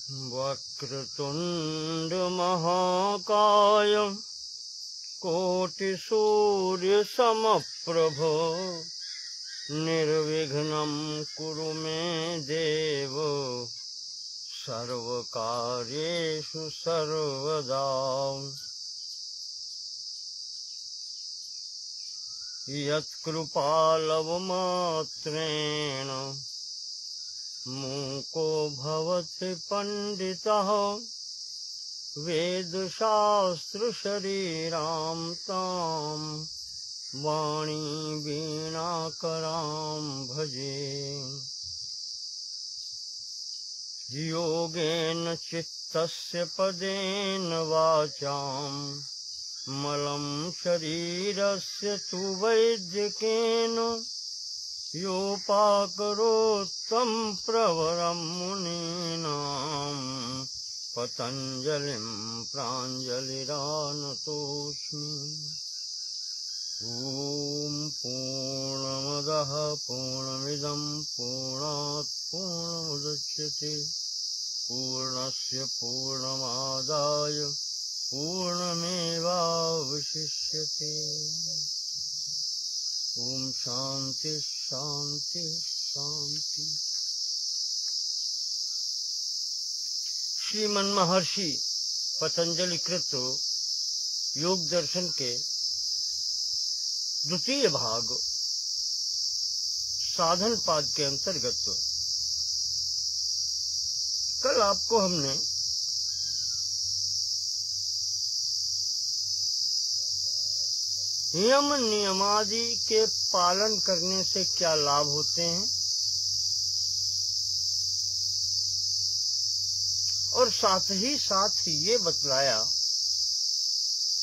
वक्रतुंड महाकाय कोटिसूर्य समप्रभ निर्विघ्नं कुरु मे देव सर्वकार्येषु सर्वदा। यत्कृपालवमात्रेण मूको भवति पंडितः वेदशास्त्रशरीरां तां वाणी वीणाकरां भजे। योगेन चित्तस्य पदेन वाचां मलं शरीरस्य तु वैद्यकेन योपाकरोत्तं प्रवरं मुनीनां पतञ्जलिं प्राञ्जलिरानतोऽस्मि। ॐ पूर्णमदः पूर्णमिदं पूर्णात् पूर्णमुदच्यते पूर्णस्य पूर्णमादाय पूर्णमेवावशिष्यते। ओम शांति शांति शांति। श्रीमन महर्षि पतंजलि कृत योग दर्शन के द्वितीय भाग साधन पाद के अंतर्गत कल आपको हमने यम नियमादि के पालन करने से क्या लाभ होते हैं और साथ ही ये बतलाया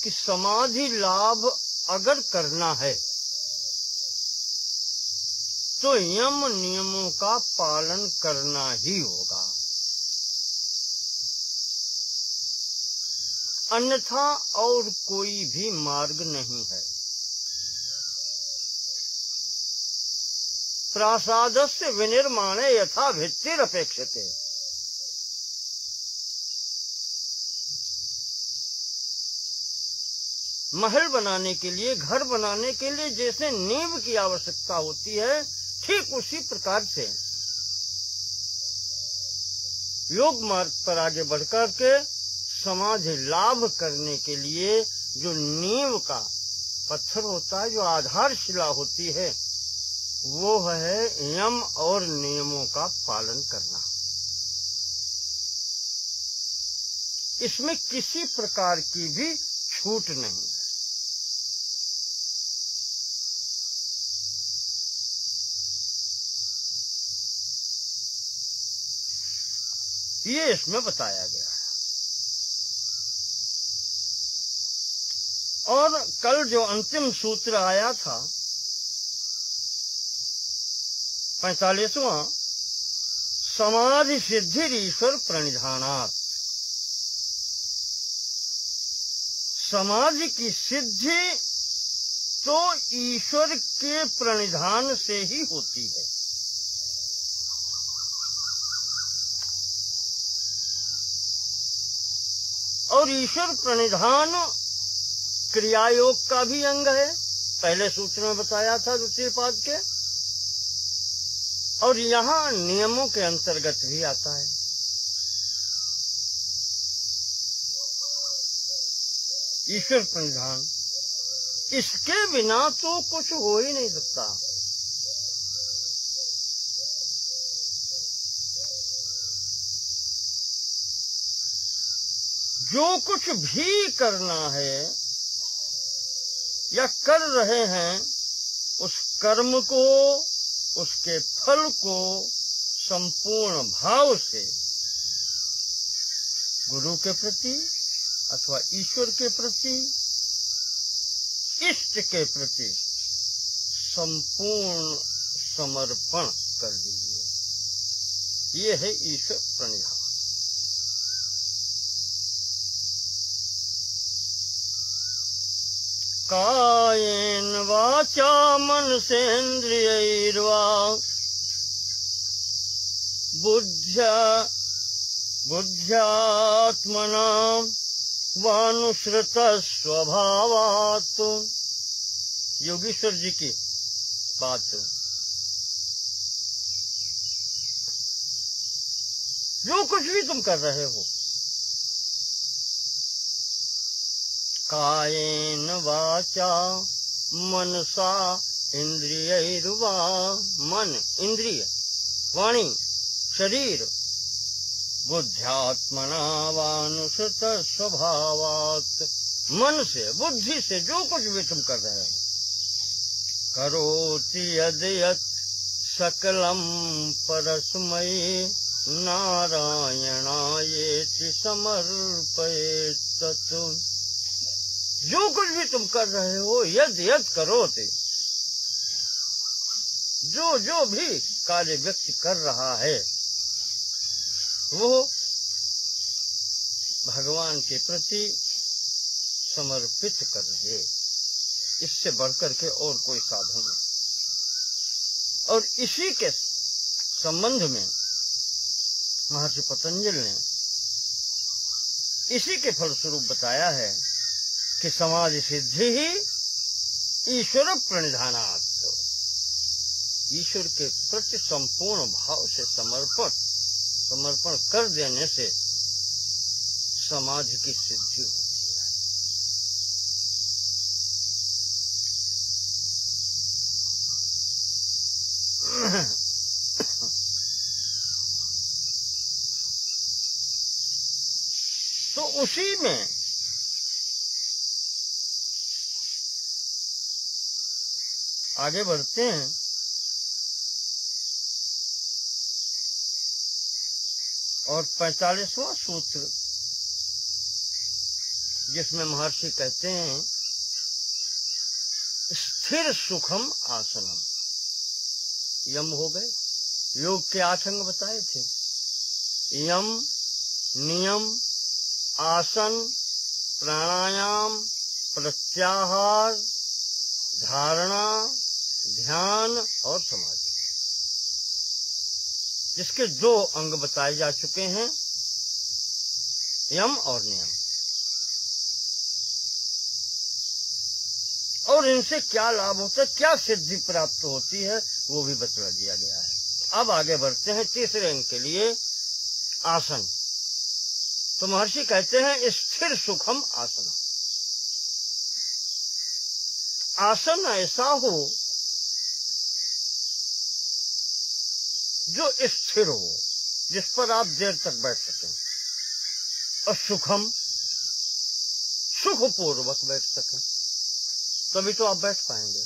कि समाधि लाभ अगर करना है तो यम नियमों का पालन करना ही होगा, अन्यथा और कोई भी मार्ग नहीं है। प्रासादस्य विनिर्माणे यथा भित्तिरपेक्षते। महल बनाने के लिए, घर बनाने के लिए जैसे नींव की आवश्यकता होती है, ठीक उसी प्रकार से योग मार्ग पर आगे बढ़कर के समाधि लाभ करने के लिए जो नींव का पत्थर होता है, जो आधारशिला होती है, वो है यम और नियमों का पालन करना। इसमें किसी प्रकार की भी छूट नहीं है। ये इसमें बताया गया है। और कल जो अंतिम सूत्र आया था 45वां, समाधि सिद्धि ईश्वर प्रणिधानात्। समाधि की सिद्धि तो ईश्वर के प्रणिधान से ही होती है। और ईश्वर प्रणिधान क्रियायोग का भी अंग है, पहले सूत्र में बताया था द्वितीय पाद के, और यहाँ नियमों के अंतर्गत भी आता है। ईश्वर प्रणिधान, इसके बिना तो कुछ हो ही नहीं सकता। जो कुछ भी करना है या कर रहे हैं, उस कर्म को, उसके फल को संपूर्ण भाव से गुरु के प्रति अथवा ईश्वर के प्रति, इष्ट के प्रति संपूर्ण समर्पण कर दीजिए। ये है ईश्वर प्रणिधान। कायेन वाचा मनसेन्द्रियैर्वा बुद्ध्या बुद्ध्यात्मना वानुसृत स्वभावात्। योगीश्वर जी की बात। जो कुछ भी तुम कर रहे हो, कायेन वाचा मनसा इंद्रियैर्वा, मन इंद्रिय, वाणी शरीर, बुद्ध्यात्मना वानुसृत स्वभावात्, मन से बुद्धि से जो कुछ भी तुम कर रहे हो, करोति यद् यत् सकलम परस्मै नारायणायेति समर्पयेत् तत्। जो कुछ भी तुम कर रहे हो, यद् यद् करोति, जो भी कार्य व्यक्ति कर रहा है वो भगवान के प्रति समर्पित कर दे। इससे बढ़कर के और कोई साधन नहीं। और इसी के संबंध में महर्षि पतंजलि ने इसी के फलस्वरूप बताया है कि समाधि सिद्धि ही ईश्वर प्रणिधानात्, ईश्वर के प्रति संपूर्ण भाव से समर्पण कर देने से समाधि की सिद्धि होती है। तो उसी में आगे बढ़ते हैं। और 45वां सूत्र, जिसमें महर्षि कहते हैं स्थिर सुखम आसनम। यम हो गए, योग के 8 अंग बताए थे, यम, नियम, आसन, प्राणायाम, प्रत्याहार, धारणा, ध्यान और समाधि। जिसके 2 अंग बताए जा चुके हैं, यम और नियम। और इनसे क्या लाभ होता है, क्या सिद्धि प्राप्त होती है, वो भी बतला दिया गया है। अब आगे बढ़ते हैं तीसरे अंग के लिए, आसन। तो महर्षि कहते हैं स्थिर सुखम आसन। आसन ऐसा हो जो स्थिर हो, जिस पर आप देर तक बैठ सकें, और सुखम, सुखपूर्वक बैठ सकें, तभी तो आप बैठ पाएंगे।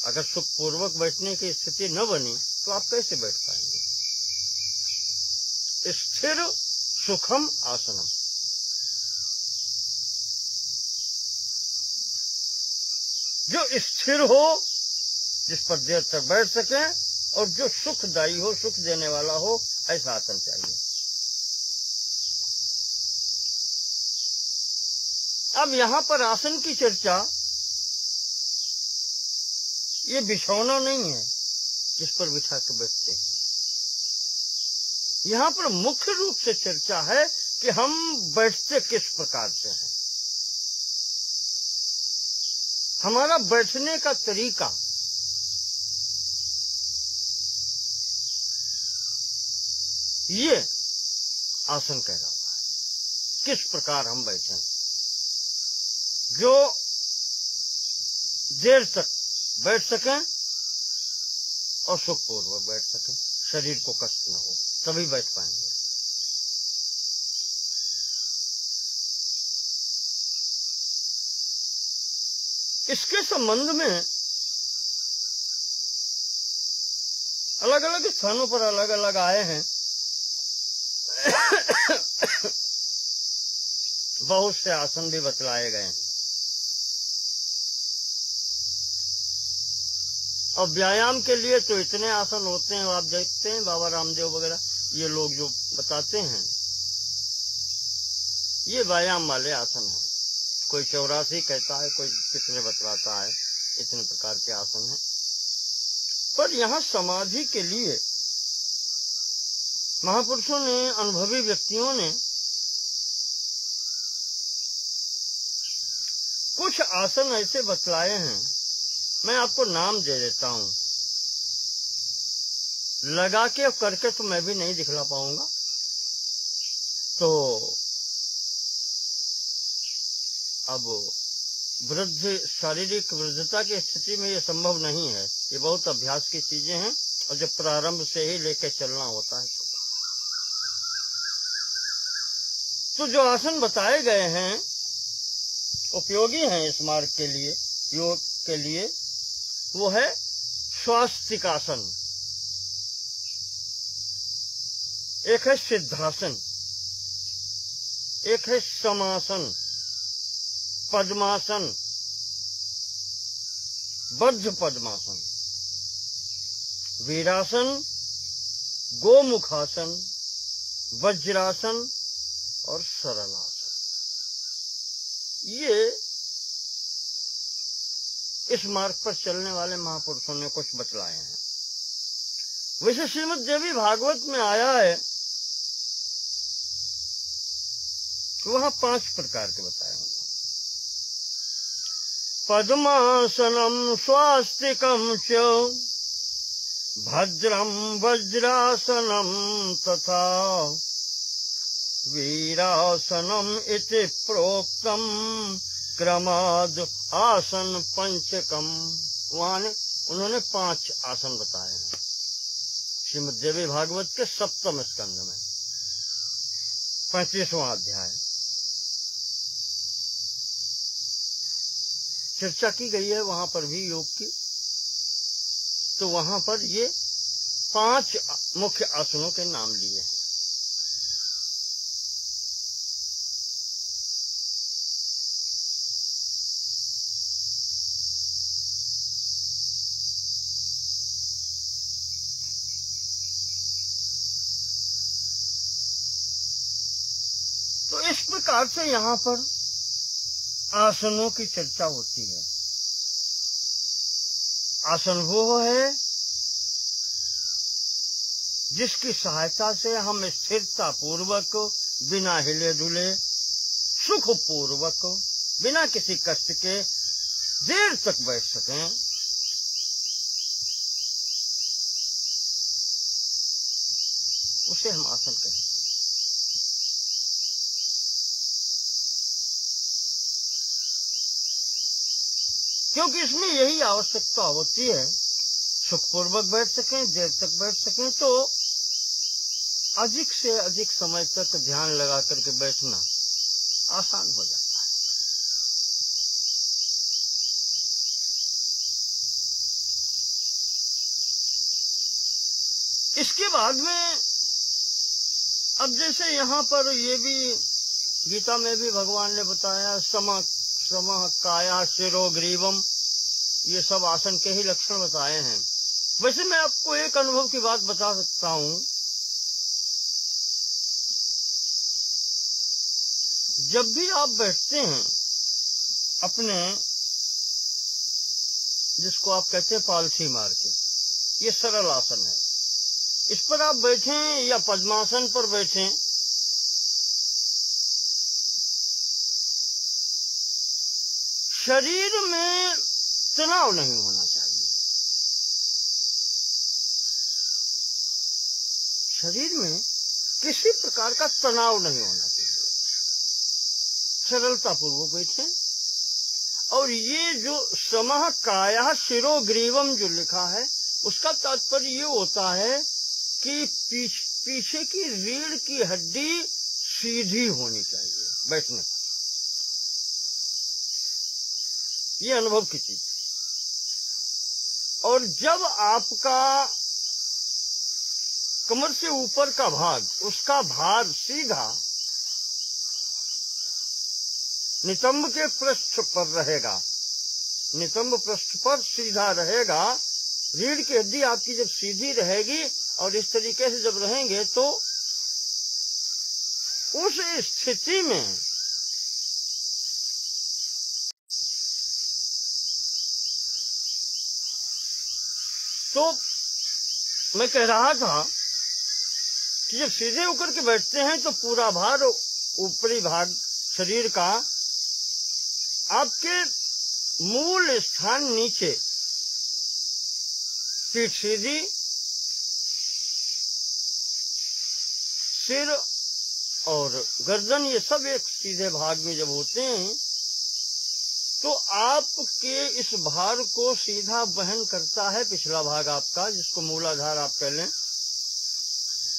अगर सुखपूर्वक बैठने की स्थिति न बनी तो आप कैसे बैठ पाएंगे। स्थिर सुखम आसनम। जो स्थिर हो, जिस पर देर तक बैठ सके, और जो सुखदायी हो, सुख देने वाला हो, ऐसा आसन चाहिए। अब यहाँ पर आसन की चर्चा, ये बिछौना नहीं है जिस पर बिछा के बैठते हैं। यहाँ पर मुख्य रूप से चर्चा है कि हम बैठते किस प्रकार से हैं, हमारा बैठने का तरीका। ये आसन कहलाता है। किस प्रकार हम बैठे, जो देर तक बैठ सकें और सुखपूर्वक बैठ सकें, शरीर को कष्ट न हो, तभी बैठ पाएंगे। इसके संबंध में अलग अलग स्थानों पर अलग अलग आए हैं। बहुत से आसन भी बतलाए गए हैं। और व्यायाम के लिए तो इतने आसन होते हैं, आप देखते हैं बाबा रामदेव वगैरह, ये लोग जो बताते हैं, ये व्यायाम वाले आसन हैं। कोई 84 कहता है, कोई कितने बतलाता है, इतने प्रकार के आसन हैं। पर यहाँ समाधि के लिए महापुरुषों ने, अनुभवी व्यक्तियों ने कुछ आसन ऐसे बतलाए हैं, मैं आपको नाम दे देता हूं। लगा के और करके तो मैं भी नहीं दिखला पाऊंगा, तो अब वृद्ध शारीरिक वृद्धता की स्थिति में ये संभव नहीं है। ये बहुत अभ्यास की चीजें हैं और जब प्रारंभ से ही लेकर चलना होता है तो जो आसन बताए गए हैं उपयोगी हैं इस मार्ग के लिए, योग के लिए, वो है स्वास्तिकासन, एक है सिद्धासन, एक है समासन, पद्मासन, बद्ध पद्मासन, वीरासन, गोमुखासन, वज्रासन और सरलासन। ये इस मार्ग पर चलने वाले महापुरुषों ने कुछ बतलाए हैं। वैसे श्रीमद् देवी भागवत में आया है, वहां 5 प्रकार के बताए होंगे। पद्मासनम स्वास्तिकम च भद्रम वज्रासनम तथा वीरासनम इति प्रोक्तम क्रमाद आसन पंचकम। वहां उन्होंने 5 आसन बताए हैं श्रीमद् देवी भागवत के 7वें स्कंध में 35वां अध्याय। चर्चा की गई है वहां पर भी योग की, तो वहां पर ये 5 मुख्य आसनों के नाम लिए हैं। तो इस प्रकार से यहाँ पर आसनों की चर्चा होती है। आसन वो है जिसकी सहायता से हम स्थिरता पूर्वक, बिना हिले डुले, सुख पूर्वक, बिना किसी कष्ट के देर तक बैठ सकें। उसे हम आसन कहते हैं। क्योंकि इसमें यही आवश्यकता होती है, सुखपूर्वक बैठ सकें, देर तक बैठ सकें, तो अधिक से अधिक समय तक ध्यान लगा करके बैठना आसान हो जाता है। इसके बाद में अब जैसे यहाँ पर ये भी गीता में भी भगवान ने बताया, समः काया शिरो ग्रीवम, ये सब आसन के ही लक्षण बताए हैं। वैसे मैं आपको एक अनुभव की बात बता सकता हूँ। जब भी आप बैठते हैं अपने, जिसको आप कहते हैं पालथी मार के, ये सरल आसन है। इस पर आप बैठें या पद्मासन पर बैठें, शरीर में तनाव नहीं होना चाहिए। शरीर में किसी प्रकार का तनाव नहीं होना चाहिए। सरलता पूर्वक बैठे। और ये जो समः काया शिरो ग्रीवम जो लिखा है, उसका तात्पर्य ये होता है कि पीछे की रीढ़ की हड्डी सीधी होनी चाहिए बैठने पर। ये अनुभव की चीज है। और जब आपका कमर से ऊपर का भाग, उसका भार सीधा नितंब के पृष्ठ पर रहेगा, नितंब पृष्ठ पर सीधा रहेगा, रीढ़ की हड्डी आपकी जब सीधी रहेगी और इस तरीके से जब रहेंगे, तो उस स्थिति में तो मैं कह रहा था कि जब सीधे होकर के बैठते हैं तो पूरा भार ऊपरी भाग शरीर का आपके मूल स्थान नीचे, पीठ सीधी, सिर और गर्दन, ये सब एक सीधे भाग में जब होते हैं तो आपके इस भार को सीधा वहन करता है पिछला भाग आपका, जिसको मूलाधार आप कह लें।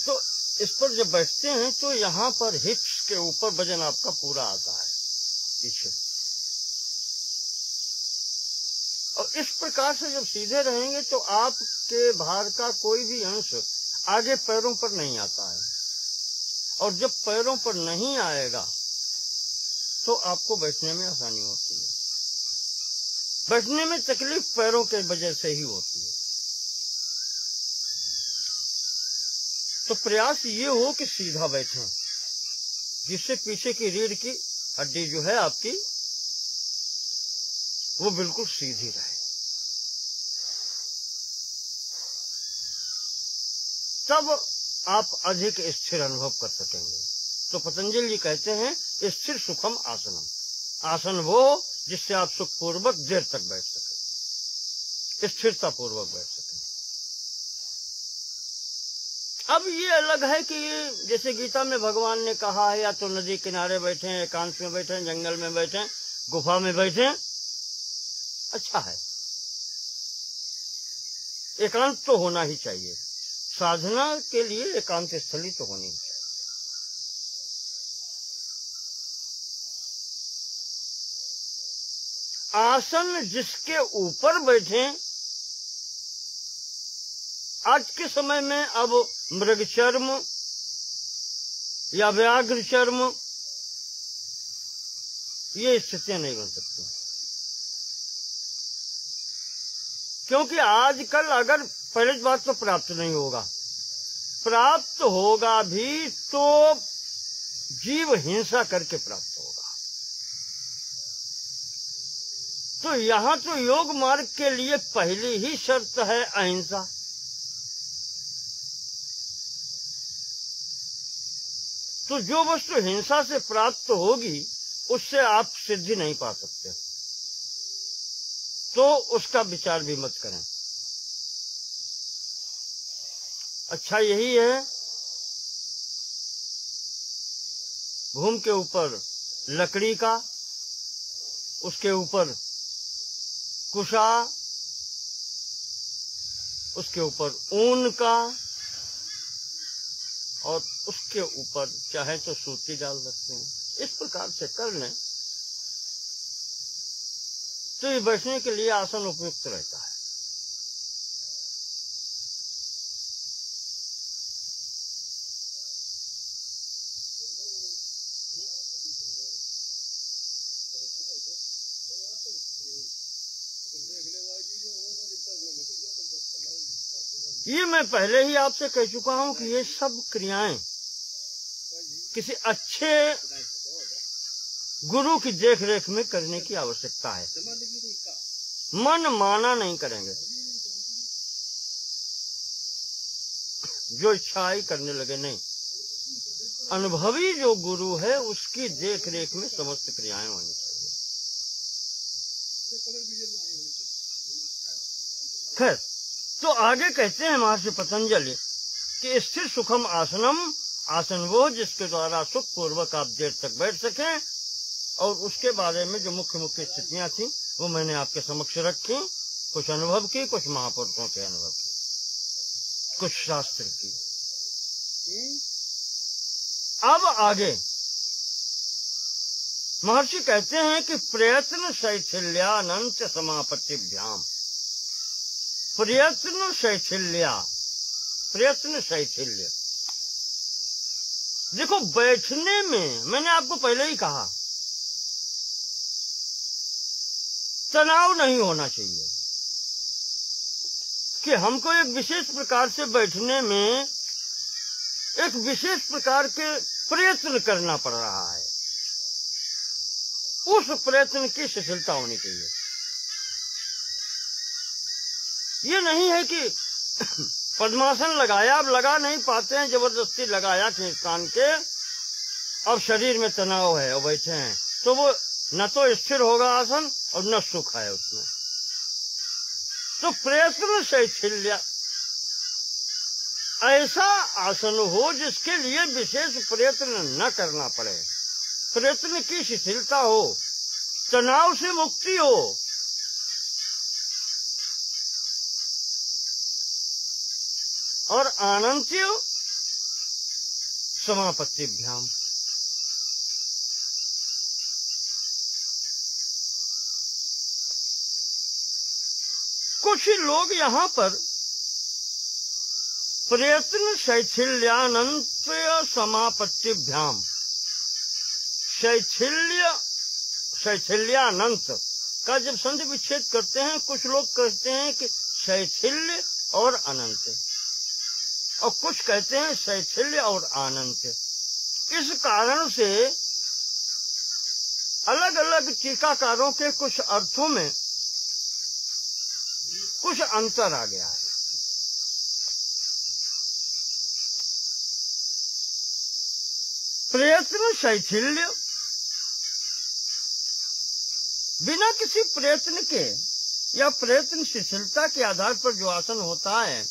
तो इस पर जब बैठते हैं तो यहाँ पर हिप्स के ऊपर वजन आपका पूरा आता है पीछे, और इस प्रकार से जब सीधे रहेंगे तो आपके भार का कोई भी अंश आगे पैरों पर नहीं आता है, और जब पैरों पर नहीं आएगा तो आपको बैठने में आसानी होती है। बैठने में तकलीफ पैरों के वजह से ही होती है। तो प्रयास ये हो कि सीधा बैठें, जिससे पीछे की रीढ़ की हड्डी जो है आपकी वो बिल्कुल सीधी रहे। तब आप अधिक स्थिर अनुभव कर सकेंगे। तो पतंजलि जी कहते हैं स्थिर सुखम आसनम, आसन वो जिससे आप सुख पूर्वक देर तक बैठ सके, स्थिरता पूर्वक बैठ सके। अब ये अलग है कि जैसे गीता में भगवान ने कहा है, या तो नदी किनारे बैठे, एकांत में बैठे, जंगल में बैठे, गुफा में बैठे, अच्छा है, एकांत तो होना ही चाहिए। साधना के लिए एकांत स्थली तो होनी चाहिए। आसन जिसके ऊपर बैठे, आज के समय में अब मृग चर्म या व्याघ्र चर्म, ये स्थितियां नहीं बन सकती, क्योंकि आजकल अगर पहले बात तो प्राप्त नहीं होगा, प्राप्त होगा भी तो जीव हिंसा करके प्राप्त होगा। तो यहाँ तो योग मार्ग के लिए पहली ही शर्त है अहिंसा। तो जो वस्तु हिंसा से प्राप्त होगी उससे आप सिद्धि नहीं पा सकते, तो उसका विचार भी मत करें। अच्छा यही है, भूमि के ऊपर लकड़ी का, उसके ऊपर कुशा, उसके ऊपर ऊन का, और उसके ऊपर चाहे तो सूती डाल सकते हैं। इस प्रकार से कर लें तो ये बैठने के लिए आसन उपयुक्त रहता है। ये मैं पहले ही आपसे कह चुका हूं कि ये सब क्रियाएं किसी अच्छे गुरु की देखरेख में करने की आवश्यकता है। मन माना नहीं करेंगे, जो इच्छा आई करने लगे नहीं। अनुभवी जो गुरु है उसकी देखरेख में समस्त क्रियाएं होनी चाहिए। खैर, तो आगे कहते हैं महर्षि पतंजलि कि स्थिर सुखम आसनम, आसन वो जिसके द्वारा सुख पूर्वक आप देर तक बैठ सकें। और उसके बारे में जो मुख्य मुख्य स्थितियां थी वो मैंने आपके समक्ष रखी, कुछ अनुभव की, कुछ महापुरुषों के अनुभव की, कुछ शास्त्र की। अब आगे महर्षि कहते हैं कि प्रयत्न शैथिल्यानंत समापत्तिभ्याम, प्रयत्न शैथिल्य। देखो, बैठने में मैंने आपको पहले ही कहा तनाव नहीं होना चाहिए कि हमको एक विशेष प्रकार से बैठने में एक विशेष प्रकार के प्रयत्न करना पड़ रहा है। उस प्रयत्न की शिथिलता होनी चाहिए। ये नहीं है कि पद्मासन लगाया, अब लगा नहीं पाते हैं, जबरदस्ती लगाया खींच तान के, अब शरीर में तनाव है और बैठे हैं, तो वो न तो स्थिर होगा आसन और न सुख है उसमें। तो प्रयत्न शैथिल्य, ऐसा आसन हो जिसके लिए विशेष प्रयत्न न करना पड़े, प्रयत्न की शिथिलता हो, तनाव से मुक्ति हो। और आनंत्य समापत्तिभ्याम, कुछ लोग यहाँ पर प्रयत्न शैथिल्यानंत्य समापत्तिभ्याम, शैथिल्यानंत का जब संधि विच्छेद करते हैं, कुछ लोग कहते हैं कि शैथिल्य और अनंत, और कुछ कहते हैं शैथिल्य और अनंत। इस कारण से अलग अलग टीकाकारों के कुछ अर्थों में कुछ अंतर आ गया है। प्रयत्न शैथिल्य, बिना किसी प्रयत्न के या प्रयत्न शिथिलता के आधार पर जो आसन होता है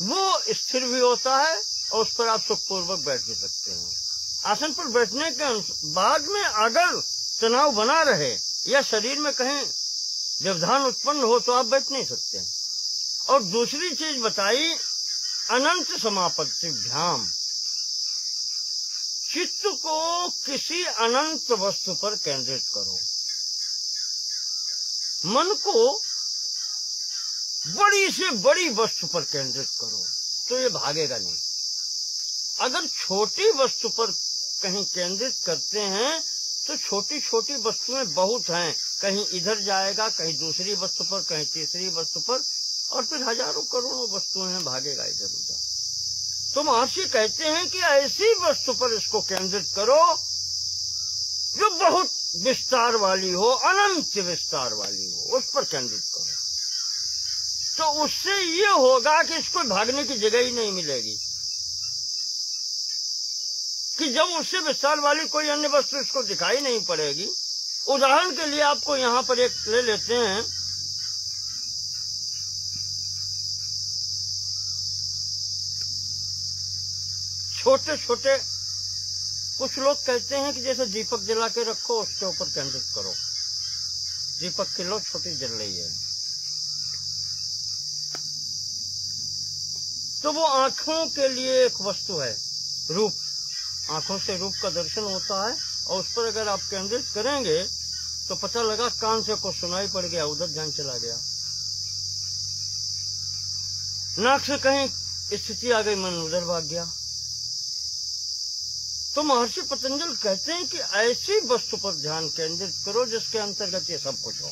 वो स्थिर भी होता है और उस पर आप सुखपूर्वक बैठ भी सकते हैं। आसन पर बैठने के बाद में अगर तनाव बना रहे या शरीर में कहीं व्यवधान उत्पन्न हो तो आप बैठ नहीं सकते हैं। और दूसरी चीज बताई अनंत समापत्तिभ्याम, चित्त को किसी अनंत वस्तु पर केंद्रित करो, मन को बड़ी से बड़ी वस्तु पर केंद्रित करो तो ये भागेगा नहीं। अगर छोटी वस्तु पर कहीं केंद्रित करते हैं तो छोटी छोटी वस्तुएं बहुत हैं, कहीं इधर जाएगा, कहीं दूसरी वस्तु पर, कहीं तीसरी वस्तु पर, और फिर हजारों करोड़ों वस्तुएं हैं, भागेगा इधर उधर। तो महर्षि कहते हैं कि ऐसी वस्तु पर इसको केंद्रित करो जो बहुत विस्तार वाली हो, अनंत विस्तार वाली हो, उस पर केंद्रित करो। तो उससे ये होगा कि इसको भागने की जगह ही नहीं मिलेगी, कि जब उससे विस्तार वाली कोई अन्य वस्तु इसको दिखाई नहीं पड़ेगी। उदाहरण के लिए आपको यहाँ पर एक ले लेते हैं, छोटे छोटे कुछ लोग कहते हैं कि जैसे दीपक जला के रखो, उसके ऊपर केंद्रित करो, दीपक की लो छोटी जल रही है, तो वो आंखों के लिए एक वस्तु है, रूप, आंखों से रूप का दर्शन होता है, और उस पर अगर आप केंद्रित करेंगे तो पता लगा कान से कुछ सुनाई पड़ गया, उधर ध्यान चला गया, नाक से कहीं स्थिति आ गई, मन उधर भाग गया। तो महर्षि पतंजलि कहते हैं कि ऐसी वस्तु पर ध्यान केंद्रित करो जिसके अंतर्गत ये सब कुछ हो।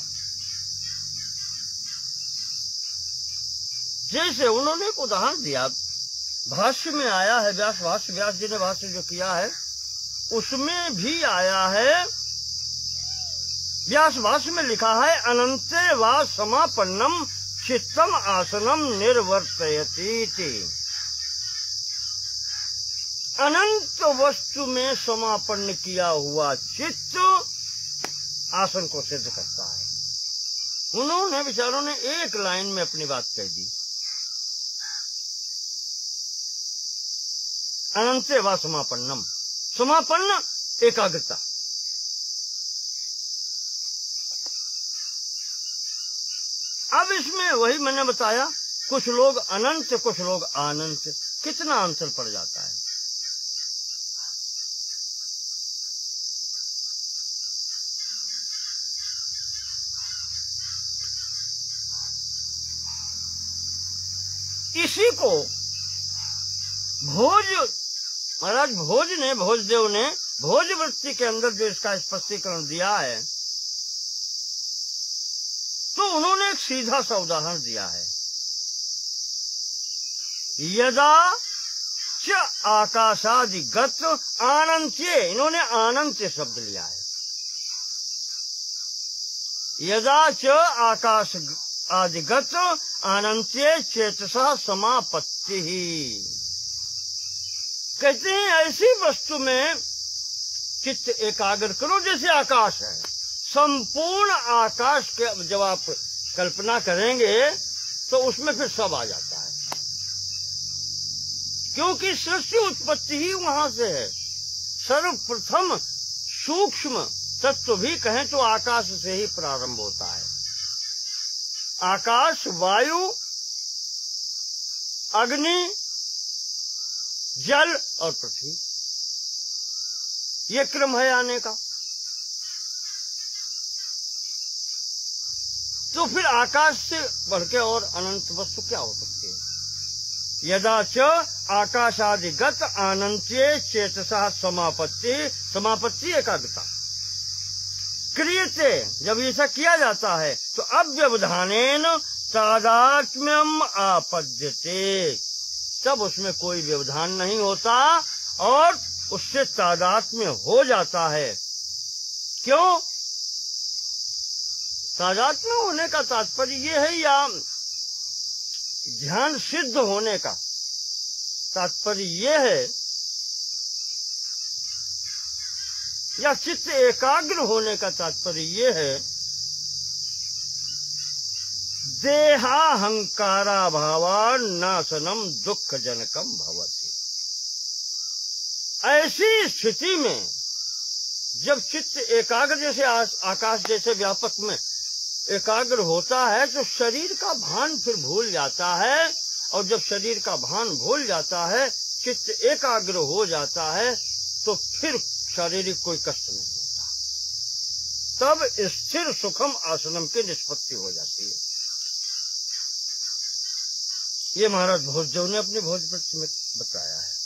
जैसे उन्होंने एक उदाहरण दिया, भाष्य में आया है, व्यास जी ने भाष्य जो किया है उसमें भी आया है, व्यास भाष्य में लिखा है, अनंते वा समापन्नम चित्तम आसनम निर्वर्तयति। अनंत वस्तु में समापन्न किया हुआ चित्त आसन को सिद्ध करता है। उन्होंने विचारों ने एक लाइन में अपनी बात कह दी, अनंते वा समापन्नम, समापन्न एकाग्रता। अब इसमें वही मैंने बताया, कुछ लोग अनंत कुछ लोग अनंत, कितना अंतर पड़ जाता है। इसी को भोजदेव ने भोज वृत्ति के अंदर जो इसका स्पष्टीकरण दिया है, तो उन्होंने एक सीधा सा उदाहरण दिया है, यदा च आकाशादिगत आनंत्ये, इन्होंने आनंत्य शब्द लिया है, यदा च आदिगत अनंत्ये चेतसा समापत्ति ही। कहते हैं ऐसी वस्तु में चित्त एकाग्र करो जैसे आकाश है। संपूर्ण आकाश के जब आप कल्पना करेंगे तो उसमें फिर सब आ जाता है, क्योंकि सृष्टि उत्पत्ति ही वहां से है। सर्वप्रथम सूक्ष्म तत्व भी कहें तो आकाश से ही प्रारंभ होता है। आकाश, वायु, अग्नि, जल और पृथ्वी, ये क्रम है आने का। तो फिर आकाश से बढ़ के और अनंत वस्तु क्या हो सकती है? यदा च आकाशादिगत अनंत्ये चेतसा समापत्ति, समापत्ति एकाग्रता क्रियते, जब ऐसा किया जाता है तो अव्यवधानेन तादात्म्यम आपद्यते, तब उसमें कोई व्यवधान नहीं होता और उससे तादात्म्य हो जाता है। क्यों? तादात्म्य होने का तात्पर्य ये है, या ध्यान सिद्ध होने का तात्पर्य ये है, या चित्त एकाग्र होने का तात्पर्य ये है, देहाहंकारा भावान नाशनम दुख जनकम भवति। ऐसी स्थिति में जब चित्त एकाग्र जैसे आकाश जैसे व्यापक में एकाग्र होता है तो शरीर का भान फिर भूल जाता है, और जब शरीर का भान भूल जाता है, चित्त एकाग्र हो जाता है, तो फिर शारीरिक कोई कष्ट नहीं होता। तब स्थिर सुखम आसनम की निष्पत्ति हो जाती है। ये महाराज भोजदेव ने अपने भोजपत्र में बताया है।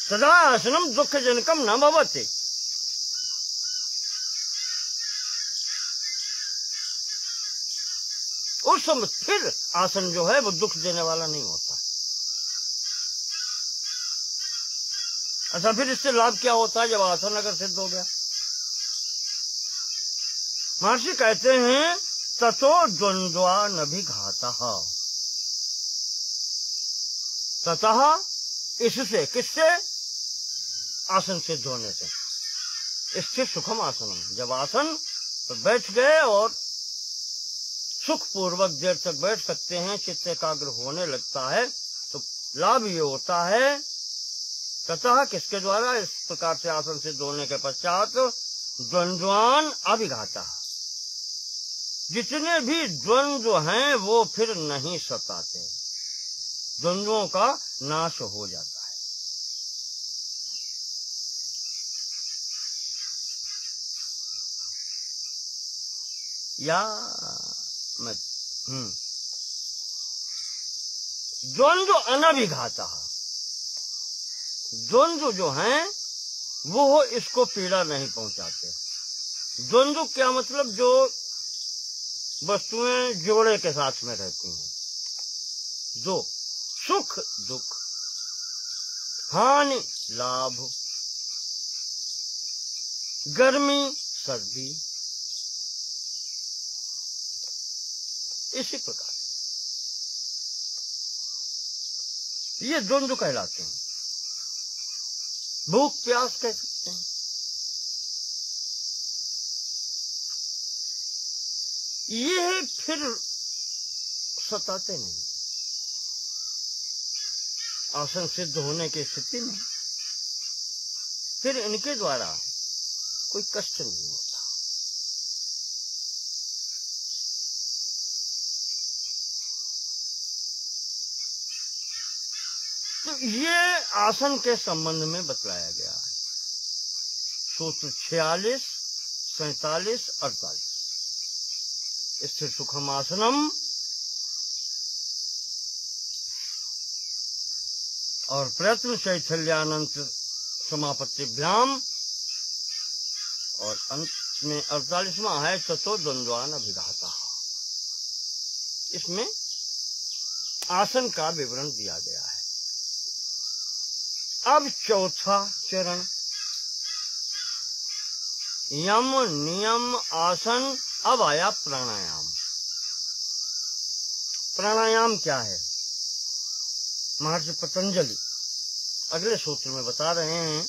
सदा आसनम दुख जनकम न भवति। उस समय फिर आसन जो है वो दुख देने वाला नहीं होता। अच्छा, फिर इससे लाभ क्या होता है जब आसन अगर सिद्ध हो गया? महर्षि कहते हैं ततो द्वंद्वा नभिघातः। ततः इससे, किससे? आसन सिद्ध होने से। स्थिर सुखम आसनम, जब आसन तो बैठ गए और सुख पूर्वक देर तक बैठ सकते हैं, चित्त एकाग्र होने लगता है, तो लाभ ये होता है ततः किसके द्वारा? इस प्रकार से आसन सिद्ध होने के पश्चात द्वंद्वान अभिघाता, जितने भी द्वंद्व हैं वो फिर नहीं सताते, द्वंद्वों का नाश हो जाता है। या द्वंद्व अनभिघाता, द्वंद्व जो हैं वो इसको पीड़ा नहीं पहुंचाते। द्वंद्व क्या मतलब? जो वस्तुएं जोड़े के साथ में रहती हैं, दो, सुख दुख, हानि लाभ, गर्मी सर्दी, इसी प्रकार ये द्वंद्व कहलाते हैं। भूख प्यास कह सकते हैं। ये फिर सताते नहीं। आसन सिद्ध होने की स्थिति में फिर इनके द्वारा कोई कष्ट नहीं होता। तो ये आसन के संबंध में बतलाया गया है। सूत्र 46, 47, 48। स्थिर सुखम आसनम और प्रयत्न शैथल्यानंत समापत्तिभ्याम, और अंत में 48वां है ततो द्वंद्वान अभिघाता। इसमें आसन का विवरण दिया गया है। अब चौथा चरण यम नियम आसन। अब आया प्राणायाम। प्राणायाम क्या है? महर्षि पतंजलि अगले सूत्र में बता रहे हैं,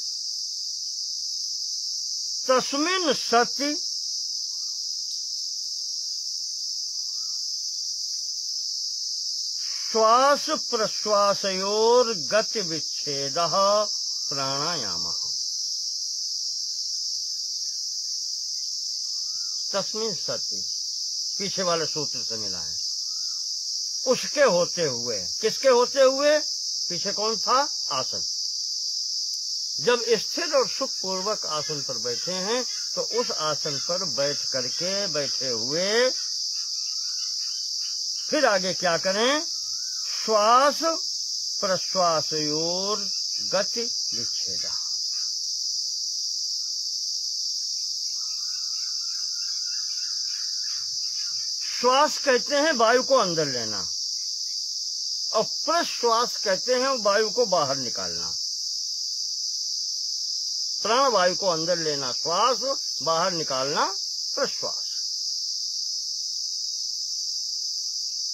तस्मिन् सति श्वास प्रश्वासयोर गति विच्छेदः प्राणायामः। तस्मिन् सति पीछे वाले सूत्र से मिला है। उसके होते हुए, किसके होते हुए? पीछे कौन था? आसन। जब स्थिर और सुख पूर्वक आसन पर बैठे हैं तो उस आसन पर बैठ करके, बैठे हुए फिर आगे क्या करें? श्वास प्रश्वासयोर गति विच्छेद। श्वास कहते हैं वायु को अंदर लेना, और प्रश्वास कहते हैं वायु को बाहर निकालना। प्राण वायु को अंदर लेना श्वास, बाहर निकालना प्रश्वास।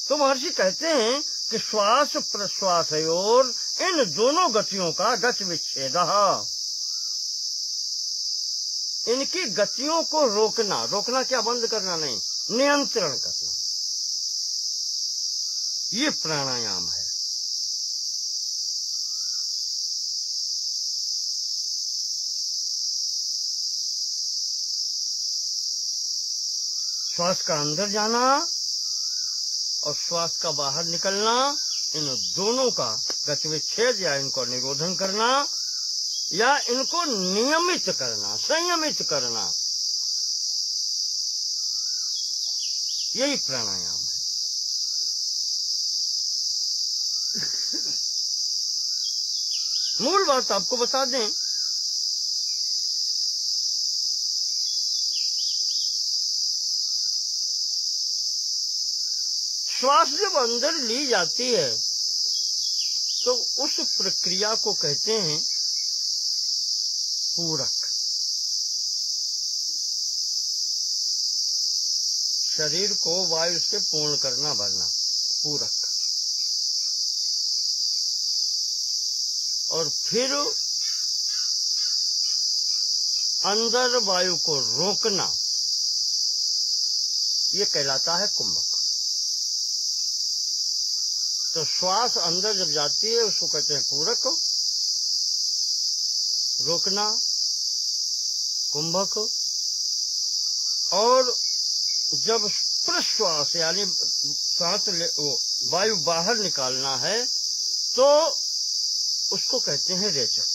तो महर्षि कहते हैं कि श्वास प्रश्वासयोर, इन दोनों गतियों का गति विच्छेद, इनकी गतियों को रोकना। रोकना क्या? बंद करना नहीं, नियंत्रण करना। ये प्राणायाम है। श्वास का अंदर जाना और श्वास का बाहर निकलना, इन दोनों का गति विच्छेद या इनको निरोधन करना या इनको नियमित करना, संयमित करना, यही प्राणायाम है। मूल बात आपको बता दें, श्वास जब अंदर ली जाती है तो उस प्रक्रिया को कहते हैं पूरक। शरीर को वायु से पूर्ण करना, भरना, पूरक। और फिर अंदर वायु को रोकना, ये कहलाता है कुंभक। तो श्वास अंदर जब जाती है उसको कहते हैं पूरक, रोकना कुंभक, और जब प्रश्वास यानी सांस वायु बाहर निकालना है तो उसको कहते हैं रेचक।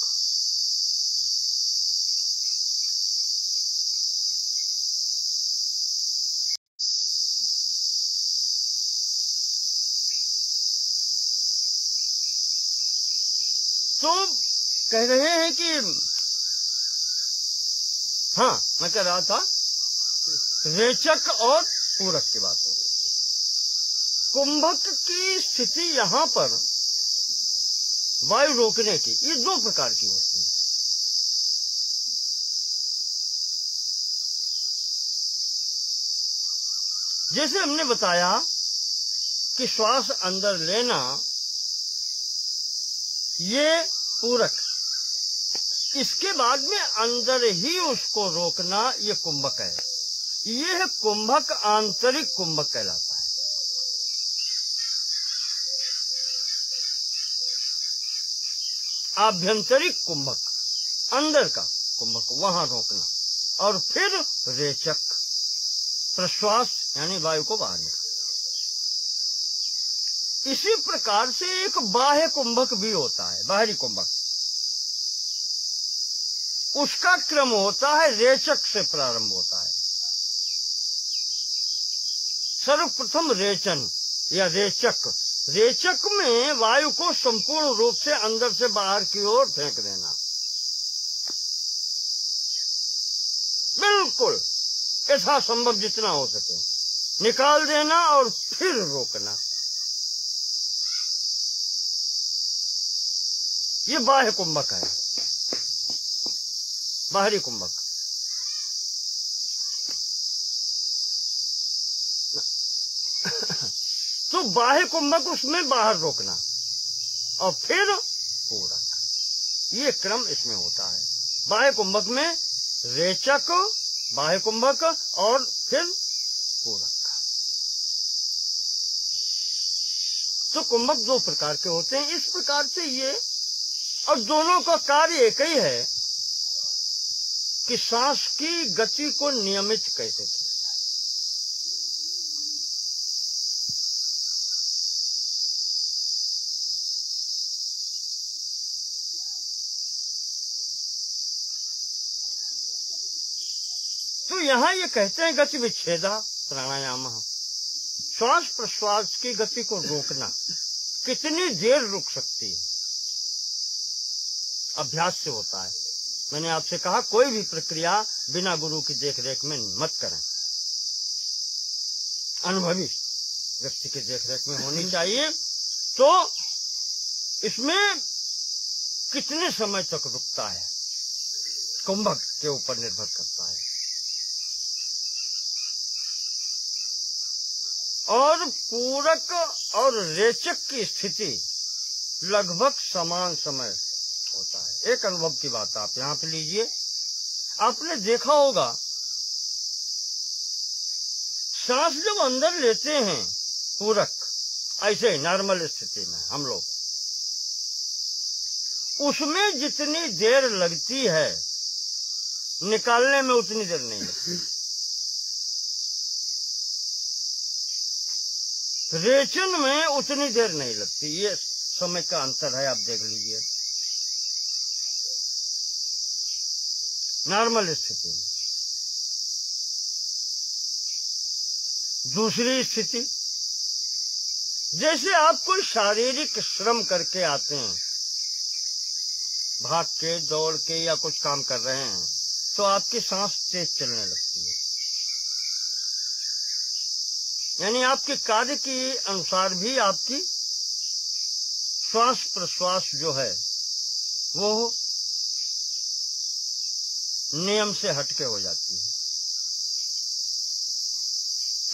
तो कह रहे हैं कि हाँ, मैं कह रहा था रेचक और पूरक की बात हो रही थी। कुंभक की स्थिति यहाँ पर वायु रोकने की, ये दो प्रकार की होती है। जैसे हमने बताया कि श्वास अंदर लेना ये पूरक, इसके बाद में अंदर ही उसको रोकना ये कुंभक है। यह कुंभक आंतरिक कुंभक कहलाता है। आभ्यंतरिक कुंभक, अंदर का कुंभक, वहां रोकना। और फिर रेचक, प्रश्वास यानी वायु को बाहर निकालना। इसी प्रकार से एक बाह्य कुंभक भी होता है, बाहरी कुंभक। उसका क्रम होता है रेचक से प्रारंभ होता है। सर्वप्रथम रेचन या रेचक। रेचक में वायु को संपूर्ण रूप से अंदर से बाहर की ओर फेंक देना, बिल्कुल यथासंभव जितना हो सके निकाल देना और फिर रोकना। ये बाह्य कुंभक है, बाहरी कुंभक। तो बाह्य कुंभक उसमें बाहर रोकना और फिर पूरक, ये क्रम इसमें होता है। बाह्य कुंभक में रेचक, बाह्य कुंभक और फिर पूरक। तो कुंभक दो प्रकार के होते हैं। इस प्रकार से ये, और दोनों का कार्य एक ही है कि सांस की गति को नियमित कैसे किया जाए। तो यहां ये कहते हैं गति विच्छेदा प्राणायाम, श्वास प्रश्वास की गति को रोकना। कितनी देर रुक सकती है, अभ्यास से होता है। मैंने आपसे कहा कोई भी प्रक्रिया बिना गुरु की देखरेख में मत करें, अनुभवी व्यक्ति की देखरेख में होनी चाहिए। तो इसमें कितने समय तक रुकता है कुंभक के ऊपर निर्भर करता है। और पूरक और रेचक की स्थिति लगभग समान समय होता है। एक अनुभव की बात आप यहाँ पे लीजिए। आपने देखा होगा सांस जब अंदर लेते हैं पूरक, ऐसे ही नॉर्मल स्थिति में हम लोग, उसमें जितनी देर लगती है निकालने में उतनी देर नहीं लगती। रेचन में उतनी देर नहीं लगती। ये समय का अंतर है, आप देख लीजिए। नॉर्मल स्थिति में दूसरी स्थिति, जैसे आप कोई शारीरिक श्रम करके आते हैं, भाग के दौड़ के या कुछ काम कर रहे हैं, तो आपकी सांस तेज चलने लगती है। यानी आपके कार्य के अनुसार भी आपकी श्वास प्रश्वास जो है वो नियम से हटके हो जाती है।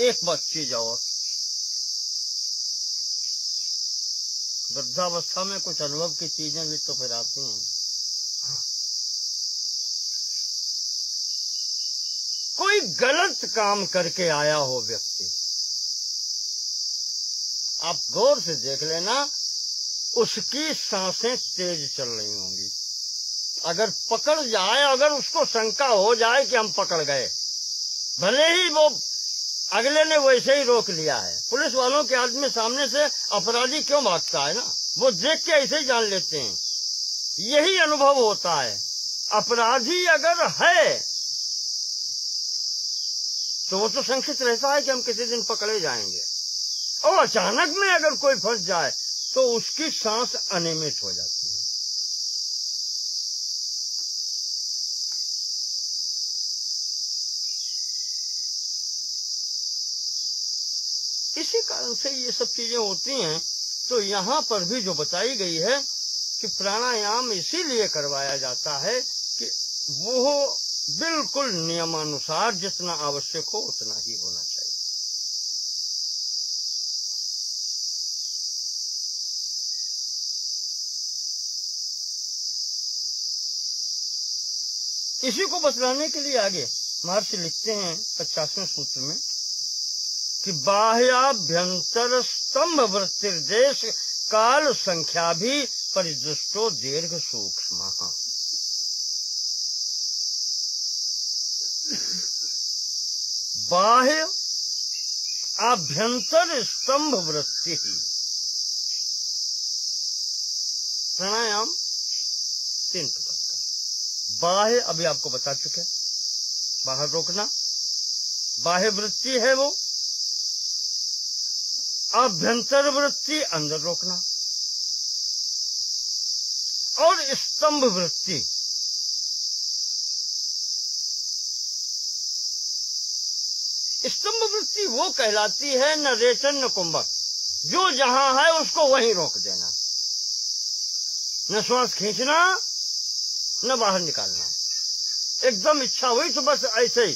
एक बात चीज और, वृद्धावस्था में कुछ अनुभव की चीजें भी तो फिर आती हैं। कोई गलत काम करके आया हो व्यक्ति, आप गौर से देख लेना, उसकी सांसें तेज चल रही होंगी। अगर पकड़ जाए, अगर उसको शंका हो जाए कि हम पकड़ गए, भले ही वो अगले ने वैसे ही रोक लिया है। पुलिस वालों के आदमी सामने से अपराधी क्यों भागता है ना, वो देख के ऐसे ही जान लेते हैं। यही अनुभव होता है। अपराधी अगर है तो वो तो शंकित रहता है कि हम किसी दिन पकड़े जाएंगे, और अचानक में अगर कोई फंस जाए तो उसकी सांस अनियमित हो जाती है। इसी कारण से ये सब चीजें होती हैं। तो यहाँ पर भी जो बताई गई है कि प्राणायाम इसीलिए करवाया जाता है कि वो बिल्कुल नियमानुसार जितना आवश्यक हो उतना ही होना चाहिए। इसी को बतलाने के लिए आगे महर्षि लिखते हैं 50वें सूत्र में कि बाह्याभ्यंतर स्तंभ वृत्तिर्देश काल संख्या भी परिदृष्टो दीर्घ सूक्ष्म। बाह्य आभ्यंतर स्तंभ वृत्ति ही प्राणायाम 3 प्रकार का। बाह्य अभी आपको बता चुके, बाहर रोकना बाह्य वृत्ति है वो। आभ्यंतर वृत्ति अंदर रोकना, और स्तंभ वृत्ति स्तंभ वृत्ति वो कहलाती है न रेचन न कुंभक, जो जहां है उसको वहीं रोक देना, न श्वास खींचना न बाहर निकालना। एकदम इच्छा हुई तो बस ऐसे ही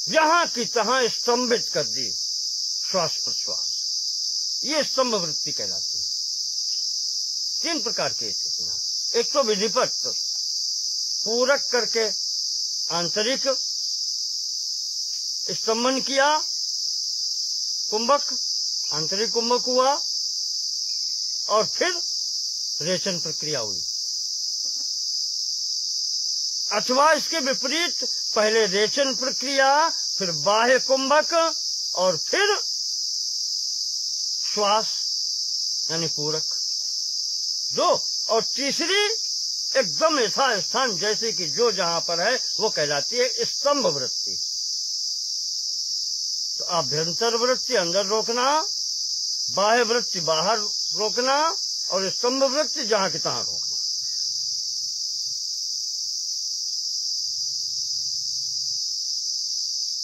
जहां की तहां स्तंभित कर दी, श्वास प्रश्वास, ये स्तंभ वृत्ति कहलाती है। 3 प्रकार की स्थितियां, एक तो विधिवत पूरक करके आंतरिक स्तंभन किया, कुंभक, आंतरिक कुंभक हुआ, और फिर रेचन प्रक्रिया हुई। अथवा इसके विपरीत, पहले रेचन प्रक्रिया, फिर बाह्य कुंभक, और फिर श्वास यानी पूरक, 2, और तीसरी एकदम यथास्थान जैसे कि जो जहां पर है वो कहलाती है स्तंभ वृत्ति। तो आभ्यंतर वृत्ति अंदर रोकना, बाह्य वृत्ति बाहर रोकना, और स्तंभ वृत्ति जहां की तहां रोकना।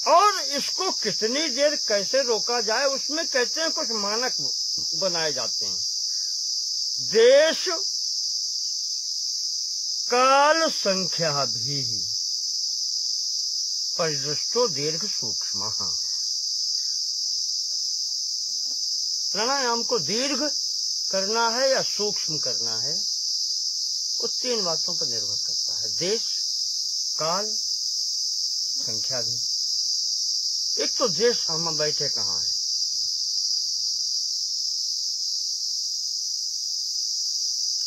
और इसको कितनी देर कैसे रोका जाए, उसमें कहते हैं कुछ मानक बनाए जाते हैं। देश काल संख्या भी परिदृष्टो दीर्घ सूक्ष्म। प्राणायाम को दीर्घ करना है या सूक्ष्म करना है, वो 3 बातों पर निर्भर करता है। देश, काल, संख्या भी। एक तो देश, हम बैठे कहाँ हैं।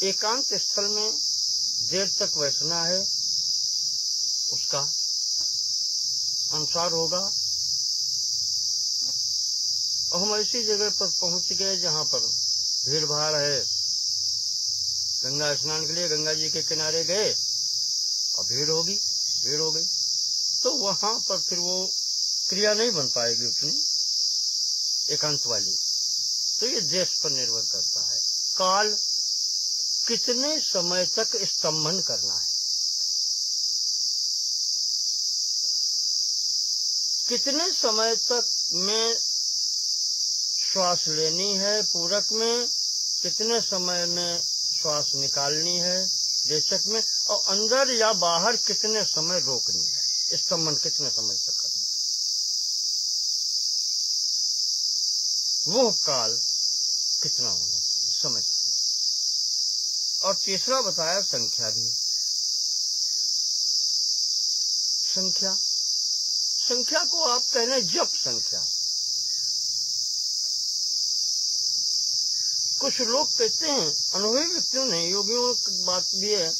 एकांत स्थल में देर तक बैठना है, उसका अनुसार होगा। और हम ऐसी जगह पर पहुंच गए जहां पर भीड़ भाड़ है, गंगा स्नान के लिए गंगा जी के किनारे गए और भीड़ हो गई, तो वहां पर फिर वो क्रिया नहीं बन पाएगी उतनी एकांत वाली। तो ये देश पर निर्भर करता है। काल, कितने समय तक स्तंभन करना है, कितने समय तक में श्वास लेनी है पूरक में, कितने समय में श्वास निकालनी है रेचक में, और अंदर या बाहर कितने समय रोकनी है, स्तंभन कितने समय तक करना है, वो काल कितना होना चाहिए, समय कितना। और तीसरा बताया संख्या भी। संख्या को आप कह रहे हैं जप संख्या। कुछ लोग कहते हैं, अनुभवी व्यक्तियों ने, योगियों की बात भी है,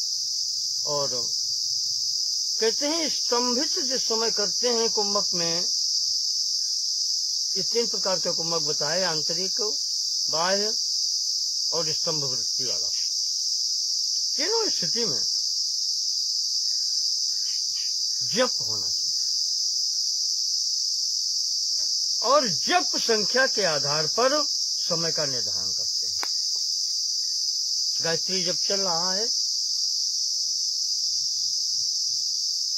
और कहते हैं स्तंभित जिस समय करते हैं कुंभक में, ये 3 प्रकार के कुंभक बताए, आंतरिक, बाह्य और स्तंभ वृत्ति वाला। तीनों स्थिति में जप होना चाहिए, और जप संख्या के आधार पर समय का निर्धारण करते हैं। गायत्री जब चल रहा है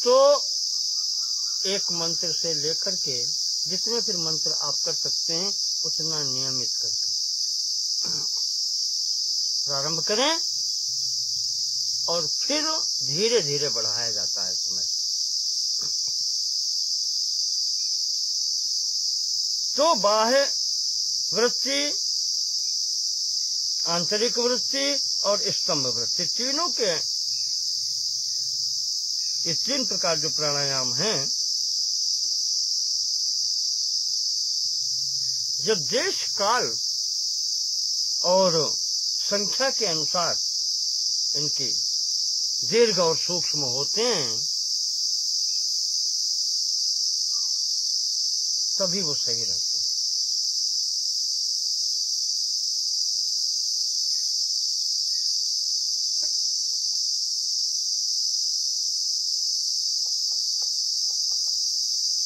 तो एक मंत्र से लेकर के जितने फिर मंत्र आप कर सकते हैं उतना नियमित करके प्रारंभ करें, और फिर धीरे धीरे बढ़ाया जाता है समय। तो बाह्य वृत्ति, आंतरिक वृत्ति और स्तंभ वृत्ति, तीनों के ये 3 प्रकार जो प्राणायाम हैं, जब देश काल और संख्या के अनुसार इनकी दीर्घ और सूक्ष्म होते हैं, तभी वो सही रहते हैं।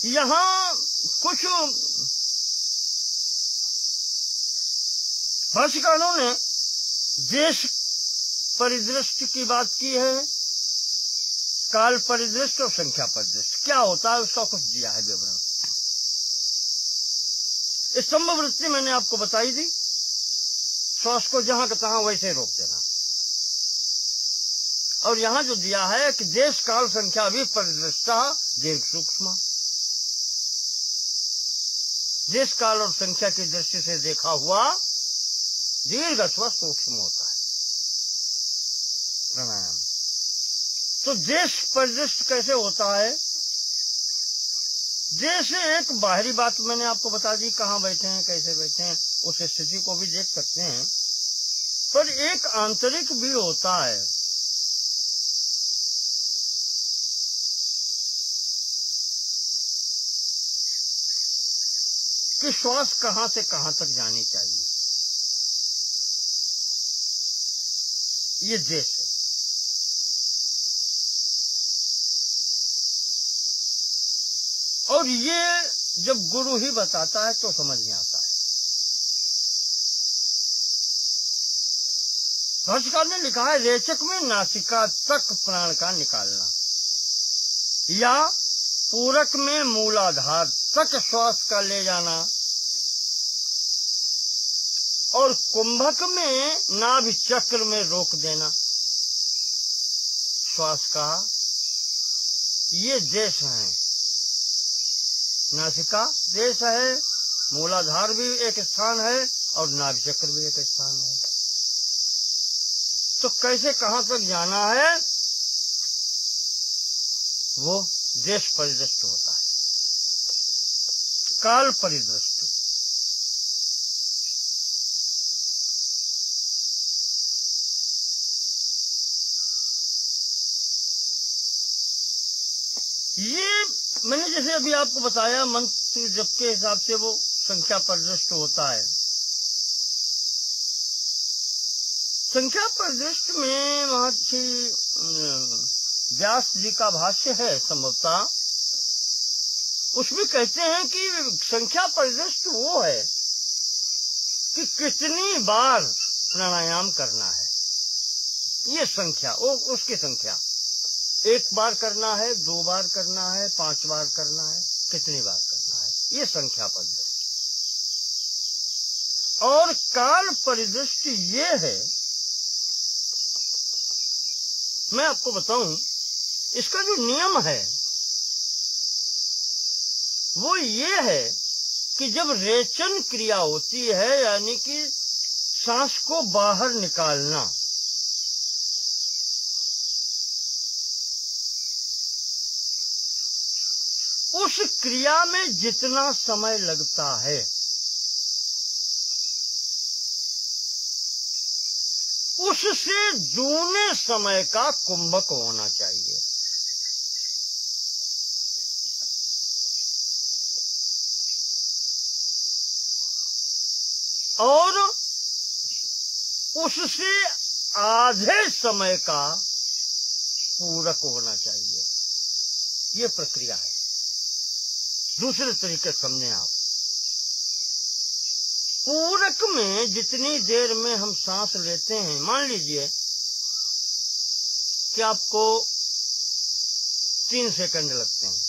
यहाँ कुछ भाष्यकारों ने देश परिदृष्टि की बात की है, काल परिदृष्टि और संख्या परिदृष्टि क्या होता है उसका कुछ दिया है विवरण। स्तंभ वृत्ति मैंने आपको बताई दी, श्वास को जहां का तहां वैसे रोक देना। और यहां जो दिया है कि देश काल संख्या भी परिदृष्टा दीर्घ सूक्ष्म, देश काल और संख्या की दृष्टि से देखा हुआ दीर्घ अथवा सूक्ष्म होता है प्राणायाम। तो देश परिदृष्ट कैसे होता है? देश एक बाहरी बात मैंने आपको बता दी, कहाँ बैठे हैं, कैसे बैठे हैं, उस स्थिति को भी देख सकते हैं, पर एक आंतरिक भी होता है। कि श्वास कहाँ से कहाँ तक जानी चाहिए, ये देश है। और ये जब गुरु ही बताता है तो समझ में आता है। भाष्यकार ने लिखा है, रेचक में नासिका तक प्राण का निकालना, या पूरक में मूलाधार तक श्वास का ले जाना, और कुंभक में नाभि चक्र में रोक देना श्वास का, ये देश है। नासिका देश है, मूलाधार भी एक स्थान है, और नाभि चक्र भी एक स्थान है। तो कैसे कहाँ तक जाना है, वो देश परिदृष्ट होता है, काल परिदृष्ट। ये मैंने जैसे अभी आपको बताया, मंत्र जप के हिसाब से वो संख्या परिदृष्ट होता है। संख्या परिदृष्ट में महर्षि व्यास जी का भाष्य है संभवतः, उसमें कहते हैं कि संख्या परिदृष्ट वो है कि कितनी बार प्राणायाम करना है, ये संख्या, वो उसकी संख्या, एक बार करना है, 2 बार करना है, 5 बार करना है, कितनी बार करना है, ये संख्या परिदृष्टि। और काल परिदृष्टि ये है, मैं आपको बताऊं, इसका जो नियम है वो ये है कि जब रेचन क्रिया होती है, यानी कि सांस को बाहर निकालना, उस क्रिया में जितना समय लगता है उससे दूने समय का कुंभक होना चाहिए। और उससे आधे समय का पूरक होना चाहिए। ये प्रक्रिया है। दूसरे तरीके समझें आप, पूरक में जितनी देर में हम सांस लेते हैं, मान लीजिए कि आपको 3 सेकंड लगते हैं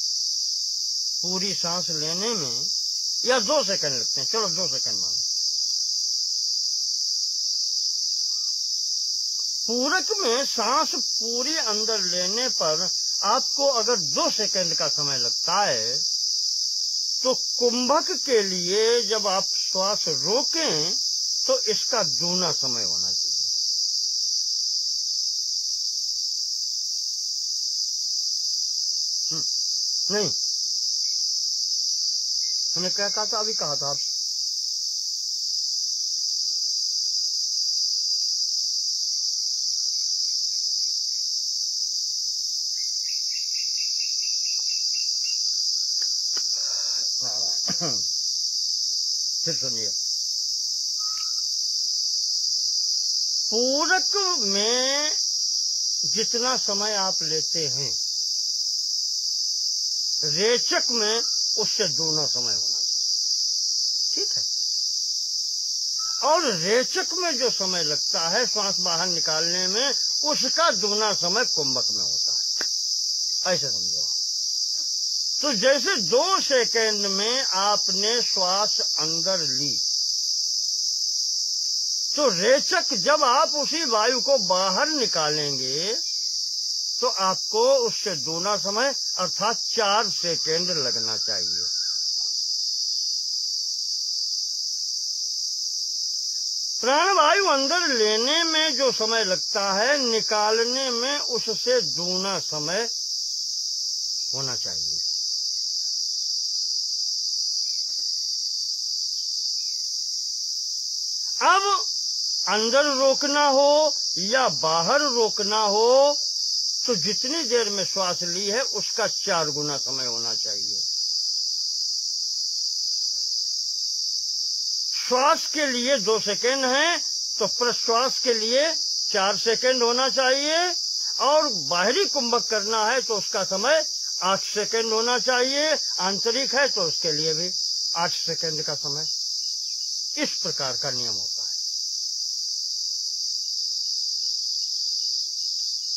पूरी सांस लेने में, या 2 सेकंड लगते हैं, चलो 2 सेकंड मानो। पूरक में सांस पूरी अंदर लेने पर आपको अगर 2 सेकंड का समय लगता है, तो कुंभक के लिए जब आप श्वास रोकें तो इसका दूना समय होना चाहिए। नहीं, मैंने क्या कहा था, अभी कहा था आप, फिर सुनिए, पूरक में जितना समय आप लेते हैं, रेचक में उससे दूना समय होना चाहिए। ठीक है। और रेचक में जो समय लगता है श्वास बाहर निकालने में, उसका दूना समय कुंभक में होता है। ऐसे समझो। तो जैसे 2 सेकंड में आपने श्वास अंदर ली, तो रेचक जब आप उसी वायु को बाहर निकालेंगे तो आपको उससे दूना समय अर्थात 4 सेकंड लगना चाहिए। प्राणवायु अंदर लेने में जो समय लगता है, निकालने में उससे दूना समय होना चाहिए। अब अंदर रोकना हो या बाहर रोकना हो तो जितनी देर में श्वास ली है उसका 4 गुना समय होना चाहिए। श्वास के लिए 2 सेकेंड है तो प्रश्वास के लिए 4 सेकेंड होना चाहिए, और बाहरी कुंभक करना है तो उसका समय 8 सेकेंड होना चाहिए। आंतरिक है तो उसके लिए भी 8 सेकेंड का समय। इस प्रकार का नियम होता है।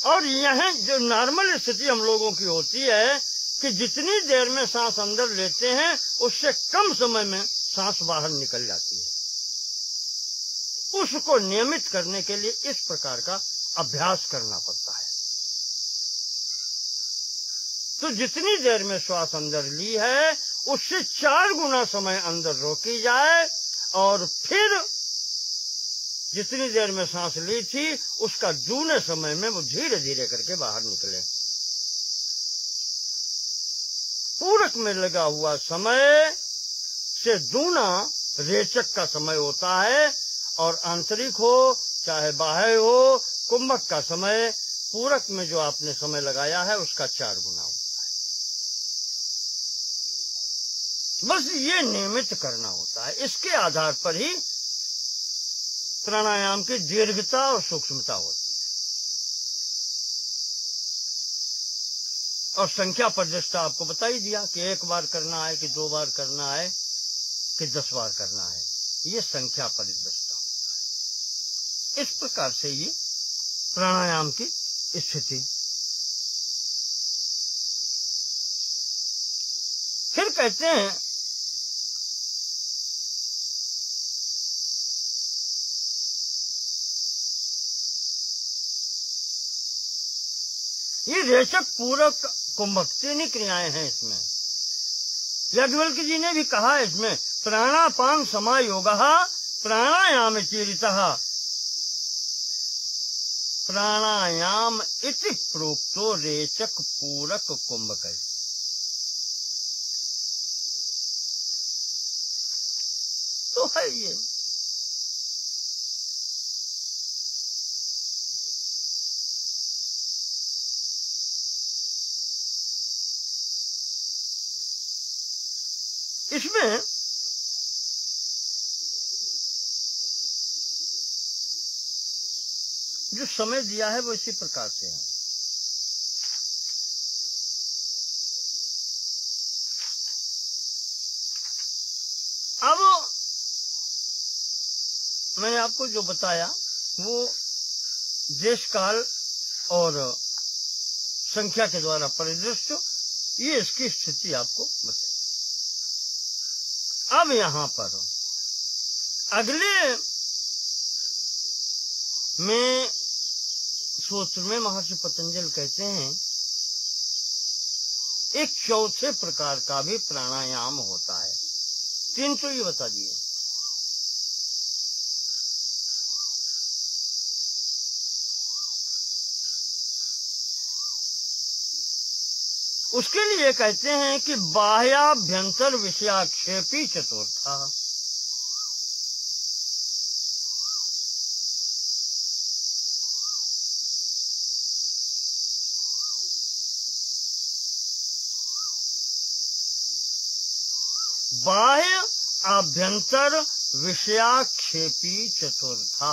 और यह जो नॉर्मल स्थिति हम लोगों की होती है कि जितनी देर में सांस अंदर लेते हैं उससे कम समय में सांस बाहर निकल जाती है। उसको नियमित करने के लिए इस प्रकार का अभ्यास करना पड़ता है। तो जितनी देर में श्वास अंदर ली है उससे 4 गुना समय अंदर रोकी जाए, और फिर जितनी देर में सांस ली थी उसका दूने समय में वो धीरे धीरे करके बाहर निकले। पूरक में लगा हुआ समय से दूना रेचक का समय होता है, और आंतरिक हो चाहे बाह्य हो, कुंभक का समय पूरक में जो आपने समय लगाया है उसका 4 गुना होता है। बस ये नियमित करना होता है। इसके आधार पर ही प्राणायाम की दीर्घता और सूक्ष्मता होती है। और संख्या प्रतिष्ठा आपको बता ही दिया कि 1 बार करना है कि 2 बार करना है कि 10 बार करना है। ये संख्या परिदृष्टा होता है। इस प्रकार से ये प्राणायाम की स्थिति। फिर कहते हैं ये रेचक पूरक कुंभक 3 ही क्रियाएं हैं इसमें। याज्ञवल्क्य जी ने भी कहा है इसमें प्राणापान समायोगः प्राणायाम चीरितः प्राणायाम इति प्रोक्तो रेचक पूरक कुंभक। तो है ये। इसमें जो समय दिया है वो इसी प्रकार से है। अब मैंने आपको जो बताया वो देश काल और संख्या के द्वारा परिदृष्ट, ये इसकी स्थिति आपको बताई। अब यहां पर अगले में सूत्र में महर्षि पतंजलि कहते हैं एक चौथे प्रकार का भी प्राणायाम होता है। 3 तो ये बता दिए। उसके लिए कहते हैं कि बाह्याभ्यंतर विषयाक्षेपी चतुर्था। बाह्य आभ्यंतर विषयाक्षेपी चतुर्था।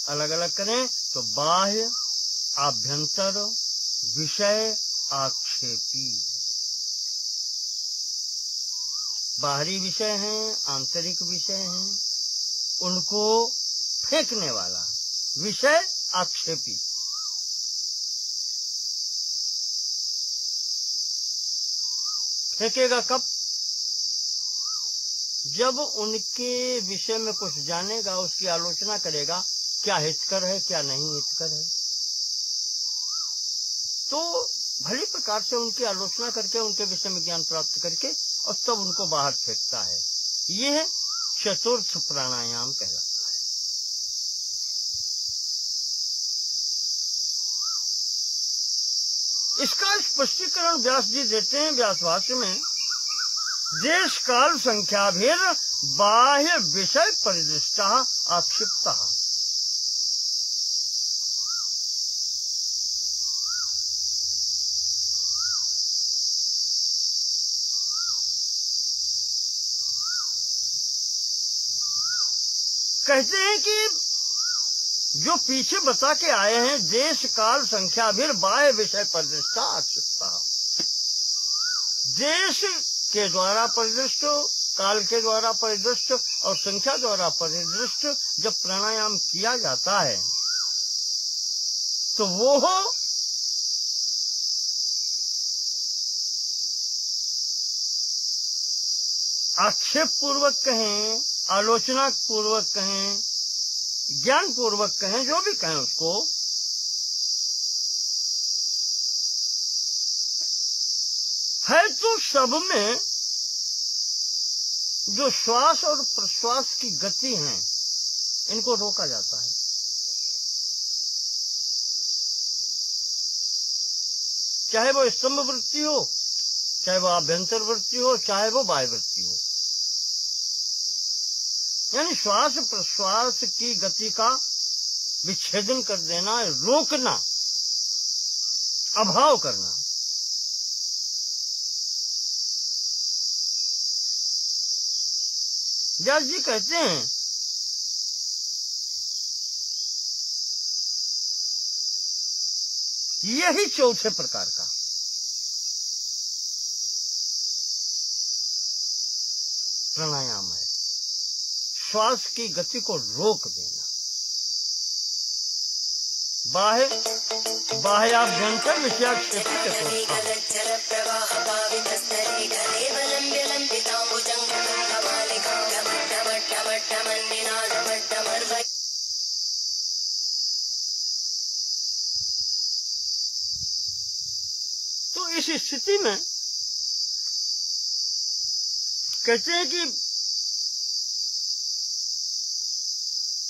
अलग अलग करें तो बाह्य आभ्यंतर विषय आक्षेपी। बाहरी विषय हैं, आंतरिक विषय हैं, उनको फेंकने वाला विषय आक्षेपी। फेंकेगा कब? जब उनके विषय में कुछ जानेगा, उसकी आलोचना करेगा, क्या हितकर है क्या नहीं हितकर है, तो भली प्रकार से उनकी आलोचना करके उनके विषय में ज्ञान प्राप्त करके और तब उनको बाहर फेंकता है। यह चतुर्थ प्राणायाम कहलाता है। इसका स्पष्टीकरण व्यास जी देते हैं व्यास भाष्य में, देश काल संख्या भी बाह्य विषय परिदृष्टा आक्षिप्ता। कहते हैं कि जो पीछे बता के आए हैं, देश काल संख्या भी बाह्य विषय परिदृष्टा आक्षिप्ता, देश के द्वारा परिदृष्ट, काल के द्वारा परिदृष्ट और संख्या द्वारा परिदृष्ट जब प्राणायाम किया जाता है तो वो आक्षेप पूर्वक कहें, आलोचना पूर्वक कहें, ज्ञान पूर्वक कहें, जो भी कहें उसको, है तो सब में जो श्वास और प्रश्वास की गति है इनको रोका जाता है। चाहे वो स्तंभ वृत्ति हो, चाहे वो आभ्यंतर वृत्ति हो, चाहे वो बाह्य वृत्ति हो, यानी श्वास प्रश्वास की गति का विच्छेदन कर देना, रोकना, अभाव करना। व्यास जी कहते हैं यही चौथे प्रकार का प्राणायाम है, श्वास की गति को रोक देना। बाह्याभ्यंतर विषयाक्षेत्र तो इस स्थिति में कहते हैं कि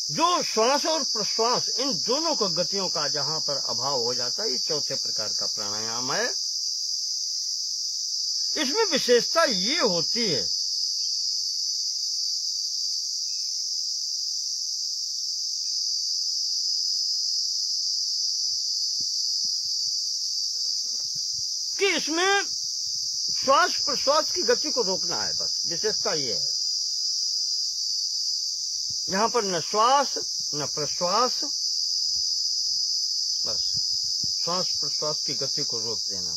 जो श्वास और प्रश्वास इन दोनों को गतियों का जहां पर अभाव हो जाता है, ये चौथे प्रकार का प्राणायाम है। इसमें विशेषता ये होती है कि इसमें श्वास प्रश्वास की गति को रोकना है, बस विशेषता ये है। यहाँ पर न श्वास न प्रश्वास, बस श्वास प्रश्वास की गति को रोक देना।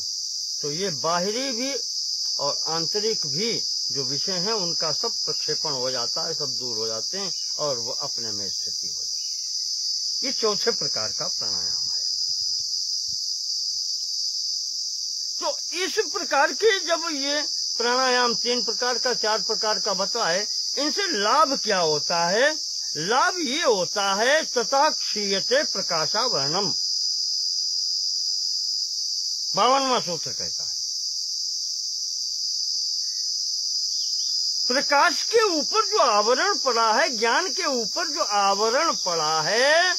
तो ये बाहरी भी और आंतरिक भी जो विषय हैं उनका सब प्रक्षेपण हो जाता है, सब दूर हो जाते हैं और वो अपने में स्थिति हो जाती है। ये चौथे प्रकार का प्राणायाम है। तो इस प्रकार के जब ये प्राणायाम 3 प्रकार का 4 प्रकार का बताए, इनसे लाभ क्या होता है? लाभ ये होता है तथा क्षीयते प्रकाशावरणम, 52वां सूत्र कहता है प्रकाश के ऊपर जो आवरण पड़ा है, ज्ञान के ऊपर जो आवरण पड़ा है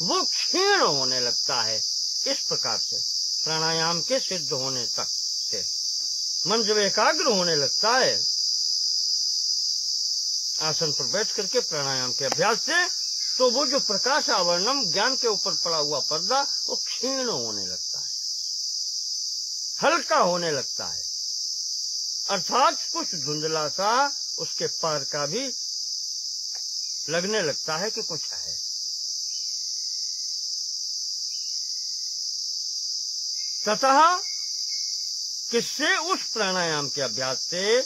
वो क्षीण होने लगता है। इस प्रकार से प्राणायाम के सिद्ध होने तक से मन जब एकाग्र होने लगता है आसन पर बैठ करके प्राणायाम के अभ्यास से, तो वो जो प्रकाश आवरणम ज्ञान के ऊपर पड़ा हुआ पर्दा वो क्षीण होने लगता है, हल्का होने लगता है, अर्थात कुछ धुंधला सा उसके पार का भी लगने लगता है कि कुछ है। तथा किससे? उस प्राणायाम के अभ्यास से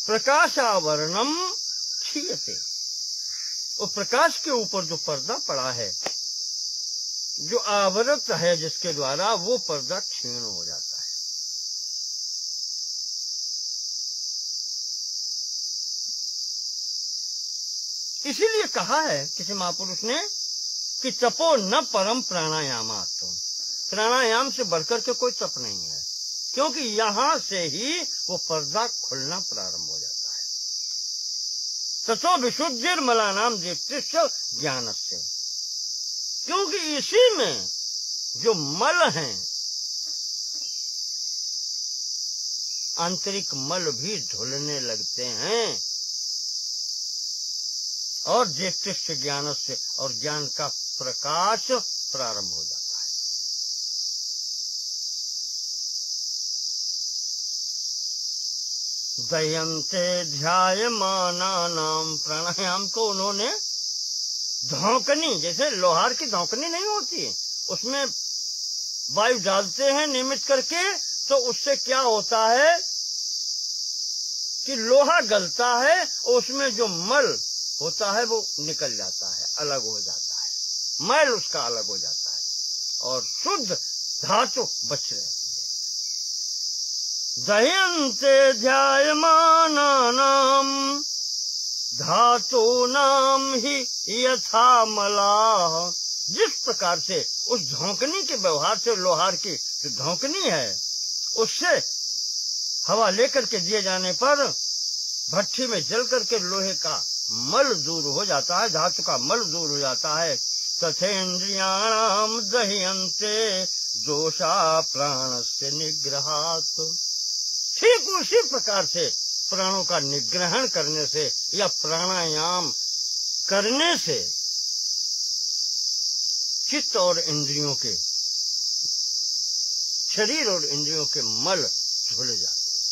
प्रकाशावरणम क्षीयते, वो प्रकाश के ऊपर जो पर्दा पड़ा है, जो आवृत है जिसके द्वारा, वो पर्दा क्षीण हो जाता है। इसीलिए कहा है किसी महापुरुष ने कि तपो न परम प्राणायामात्, प्राणायाम से बढ़कर के कोई तप नहीं है, क्योंकि यहां से ही वो पर्दा खुलना प्रारंभ हो जाता है। ततो विशुद्धिर्मलानाम दीप्तिश्च ज्ञानस्य, क्योंकि इसी में जो मल हैं, आंतरिक मल भी धुलने लगते हैं और ज्योतिष ज्ञान से और ज्ञान का प्रकाश प्रारंभ हो जाता है। दयन्ते ध्यायमानानाम, प्राणायाम को उन्होंने धौंकनी, जैसे लोहार की धौंकनी नहीं होती है, उसमें वायु डालते हैं नियमित करके, तो उससे क्या होता है कि लोहा गलता है और उसमें जो मल होता है वो निकल जाता है, अलग हो जाता है, मैल उसका अलग हो जाता है और शुद्ध धातु बच रहती है। दह्यन्ते ध्यायमानानाम धातूनाम ही यथा मलाः, जिस प्रकार से उस धौंकनी के व्यवहार से, लोहार की जो धौंकनी है उससे हवा लेकर के दिए जाने पर भट्ठी में जल करके लोहे का मल दूर हो जाता है, धातु का मल दूर हो जाता है। तथेन्द्रियाणाम दह्यन्ते दोषा प्राणस्य निग्रहात्, ठीक उसी प्रकार से प्राणों का निग्रहण करने से या प्राणायाम करने से चित्त और इंद्रियों के, शरीर और इंद्रियों के मल धुल जाते हैं।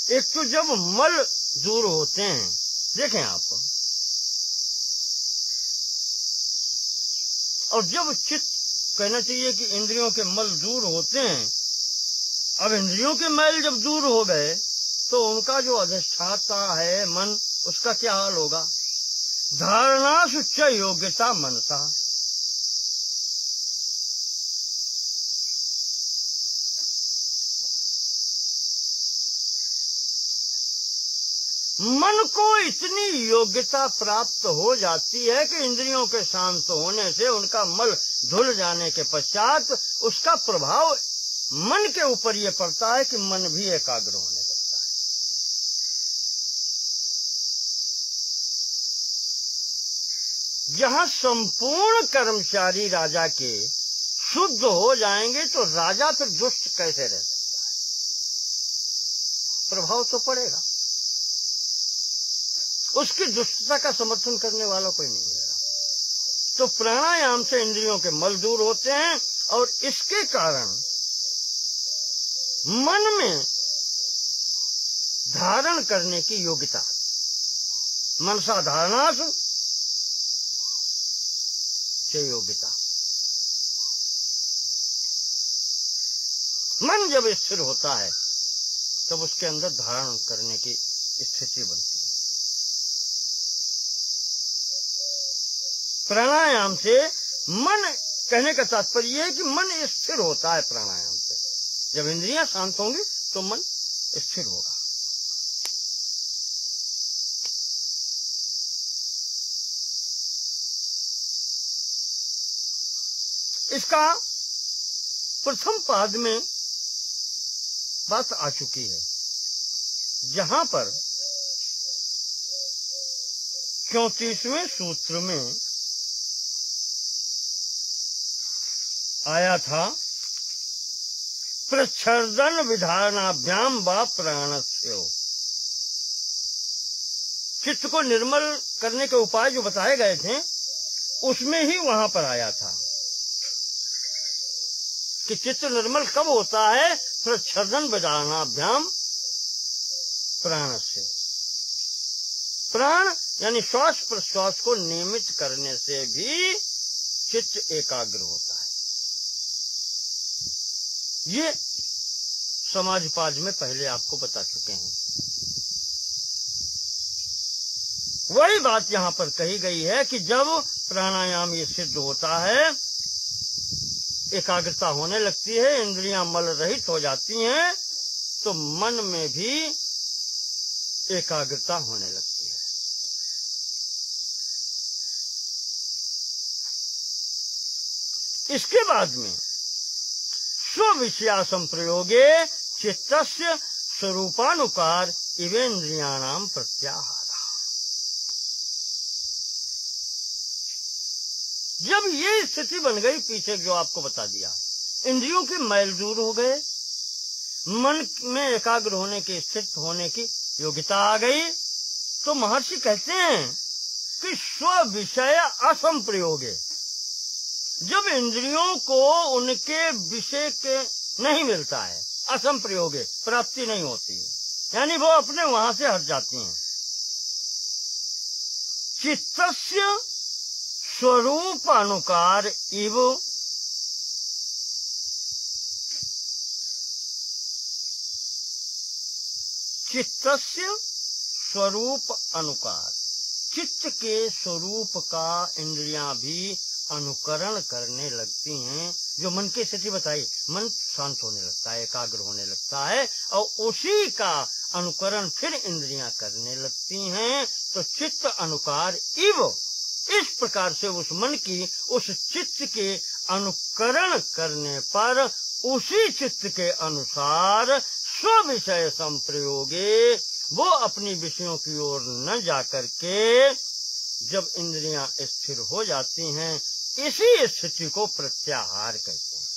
एक तो जब मल दूर होते हैं, देखें आप, और जब चित्त, कहना चाहिए कि इंद्रियों के मल दूर होते हैं, अब इंद्रियों के मैल जब दूर हो गए तो उनका जो अधिष्ठाता है मन, उसका क्या हाल होगा। धारणा सुच्च योग्यता मनसा, मन को इतनी योग्यता प्राप्त हो जाती है कि इंद्रियों के शांत होने से, उनका मल धुल जाने के पश्चात उसका प्रभाव मन के ऊपर ये पड़ता है कि मन भी एकाग्र होने लगता है। जहाँ संपूर्ण कर्मचारी राजा के शुद्ध हो जाएंगे तो राजा फिर दुष्ट कैसे रह सकता है, प्रभाव तो पड़ेगा, उसकी दुष्टता का समर्थन करने वाला कोई नहीं मिलेगा। तो प्राणायाम से इंद्रियों के मल दूर होते हैं और इसके कारण मन में धारण करने की योग्यता आती है। मनसा धारणास से योग्यता, मन जब स्थिर होता है तब उसके अंदर धारण करने की स्थिति बनती है। प्राणायाम से मन, कहने का तात्पर्य है कि मन स्थिर होता है प्राणायाम से। जब इंद्रियां शांत होंगी तो मन स्थिर होगा। इसका प्रथम पाद में बात आ चुकी है, जहां पर 34वें सूत्र में आया था, प्रच्छर्दन विधानाभ्याम व प्राणस्यो, चित्त को निर्मल करने के उपाय जो बताए गए थे उसमें ही वहां पर आया था कि चित्त निर्मल कब होता है, प्रच्छर्दन विधानाभ्याम प्राणस्य, प्राण यानी श्वास प्रश्वास को नियमित करने से भी चित्त एकाग्र होता है। ये समाजपाद में पहले आपको बता चुके हैं। वही बात यहाँ पर कही गई है कि जब प्राणायाम ये सिद्ध होता है, एकाग्रता होने लगती है, इंद्रियां मल रहित हो जाती हैं, तो मन में भी एकाग्रता होने लगती है। इसके बाद में स्व-विषया संप्रयोगे चित्तस्य स्वरूपानुकार इवेन्द्रियाणाम प्रत्याहार, जब ये स्थिति बन गई, पीछे जो आपको बता दिया, इंद्रियों के मैल दूर हो गए, मन में एकाग्र होने की, स्थित होने की योग्यता आ गई, तो महर्षि कहते हैं कि स्व विषय असंप्रयोगे। जब इंद्रियों को उनके विषय के नहीं मिलता है, असंप्रयोगे, प्राप्ति नहीं होती है, यानी वो अपने वहां से हट जाती हैं। चित्तस्य स्वरूप अनुकार इव, चित्तस्य स्वरूप अनुकार, चित्त के स्वरूप का इंद्रियां भी अनुकरण करने लगती हैं। जो मन की स्थिति बताई, मन शांत होने लगता है, एकाग्र होने लगता है, और उसी का अनुकरण फिर इंद्रियां करने लगती हैं। तो चित्त अनुकार इव, इस प्रकार से उस मन की, उस चित्त के अनुकरण करने पर उसी चित्त के अनुसार स्व विषय संप्रयोगे, वो अपनी विषयों की ओर न जाकर के जब इंद्रियां स्थिर हो जाती हैं, इसी स्थिति को प्रत्याहार कहते हैं।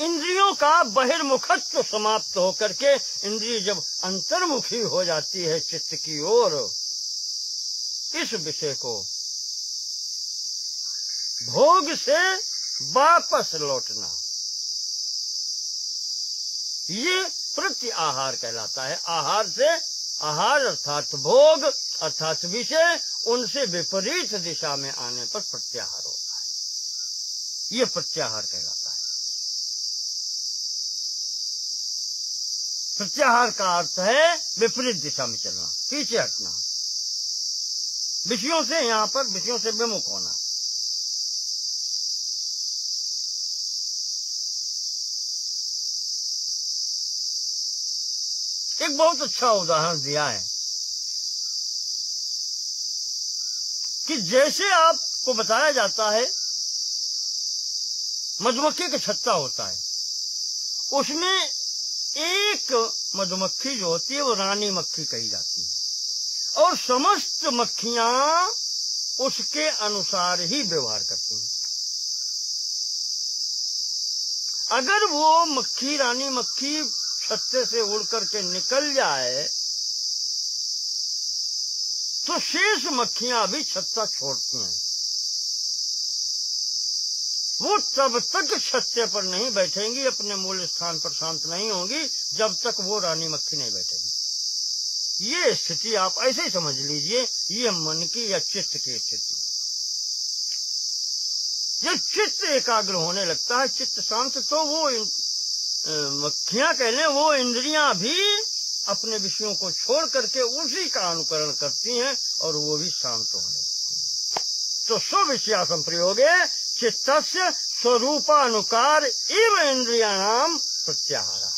इंद्रियों का बहिर्मुखत्व समाप्त होकर के इंद्रिय जब अंतर्मुखी हो जाती है चित्त की ओर, इस विषय को भोग से वापस लौटना, ये प्रत्याहार कहलाता है। आहार से, आहार अर्थात भोग अर्थात विषय, उनसे विपरीत दिशा में आने पर प्रत्याहार होता है, ये प्रत्याहार कहलाता है। प्रत्याहार का अर्थ है विपरीत दिशा में चलना, पीछे हटना, विषयों से, यहाँ पर विषयों से विमुख होना। एक बहुत अच्छा उदाहरण दिया है कि जैसे आपको बताया जाता है मधुमक्खी का छत्ता होता है, उसमें एक मधुमक्खी जो होती है वो रानी मक्खी कही जाती है, और समस्त मक्खियां उसके अनुसार ही व्यवहार करती हैं। अगर वो मक्खी, रानी मक्खी छत्ते से उड़ करके निकल जाए तो शेष मक्खियां भी छत्ता छोड़ती हैं। वो तब तक छत्ते पर नहीं बैठेंगी, अपने मूल स्थान पर शांत नहीं होंगी, जब तक वो रानी मक्खी नहीं बैठेगी। ये स्थिति आप ऐसे ही समझ लीजिए, ये मन की या चित्त की स्थिति। जब चित्त एकाग्र होने लगता है, चित्त शांत, तो वो मक्खियां कह लें, वो इंद्रियां भी अपने विषयों को छोड़ करके उसी का अनुकरण करती हैं और वो भी शांत होने लगती हैं। तो स्व विषया संप्रयोगे चित्तस्य स्वरूपानुकार एव इंद्रियाणाम प्रत्याहारा।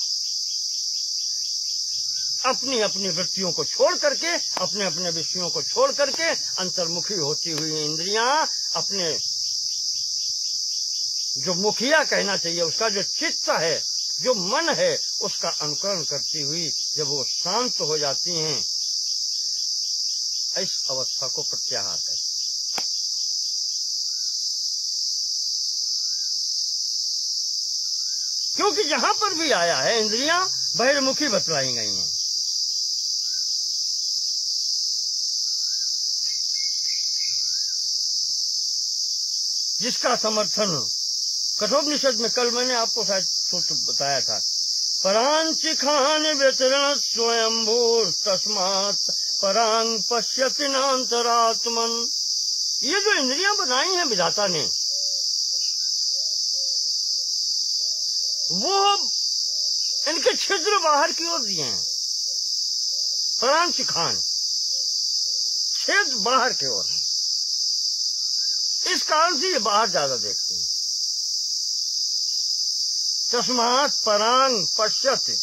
अपनी अपनी वृत्तियों को छोड़ करके, अपने अपने विषयों को छोड़ करके अंतर्मुखी होती हुई इंद्रियां अपने जो मुखिया कहना चाहिए, उसका जो चित्त है, जो मन है, उसका अनुकरण करती हुई जब वो शांत हो जाती हैं, इस अवस्था को प्रत्याहार कहते हैं। क्योंकि जहां पर भी आया है इंद्रियां बहिर्मुखी बतलाई गई हैं। जिसका समर्थन कठोपनिषद में कल मैंने आपको शायद सूत्र बताया था, परांचिखान व्यतिरण स्वयंभू तस्मात् परांग पश्यति नान्तरात्मन। ये जो इंद्रियां बनाई हैं विधाता ने, वो इनके छिद्र बाहर की ओर दिए हैं। परांचिखान, छेद बाहर की ओर है, इस कारण से ये बाहर ज्यादा देखती हैं। तस्मात् परांग पश्यति,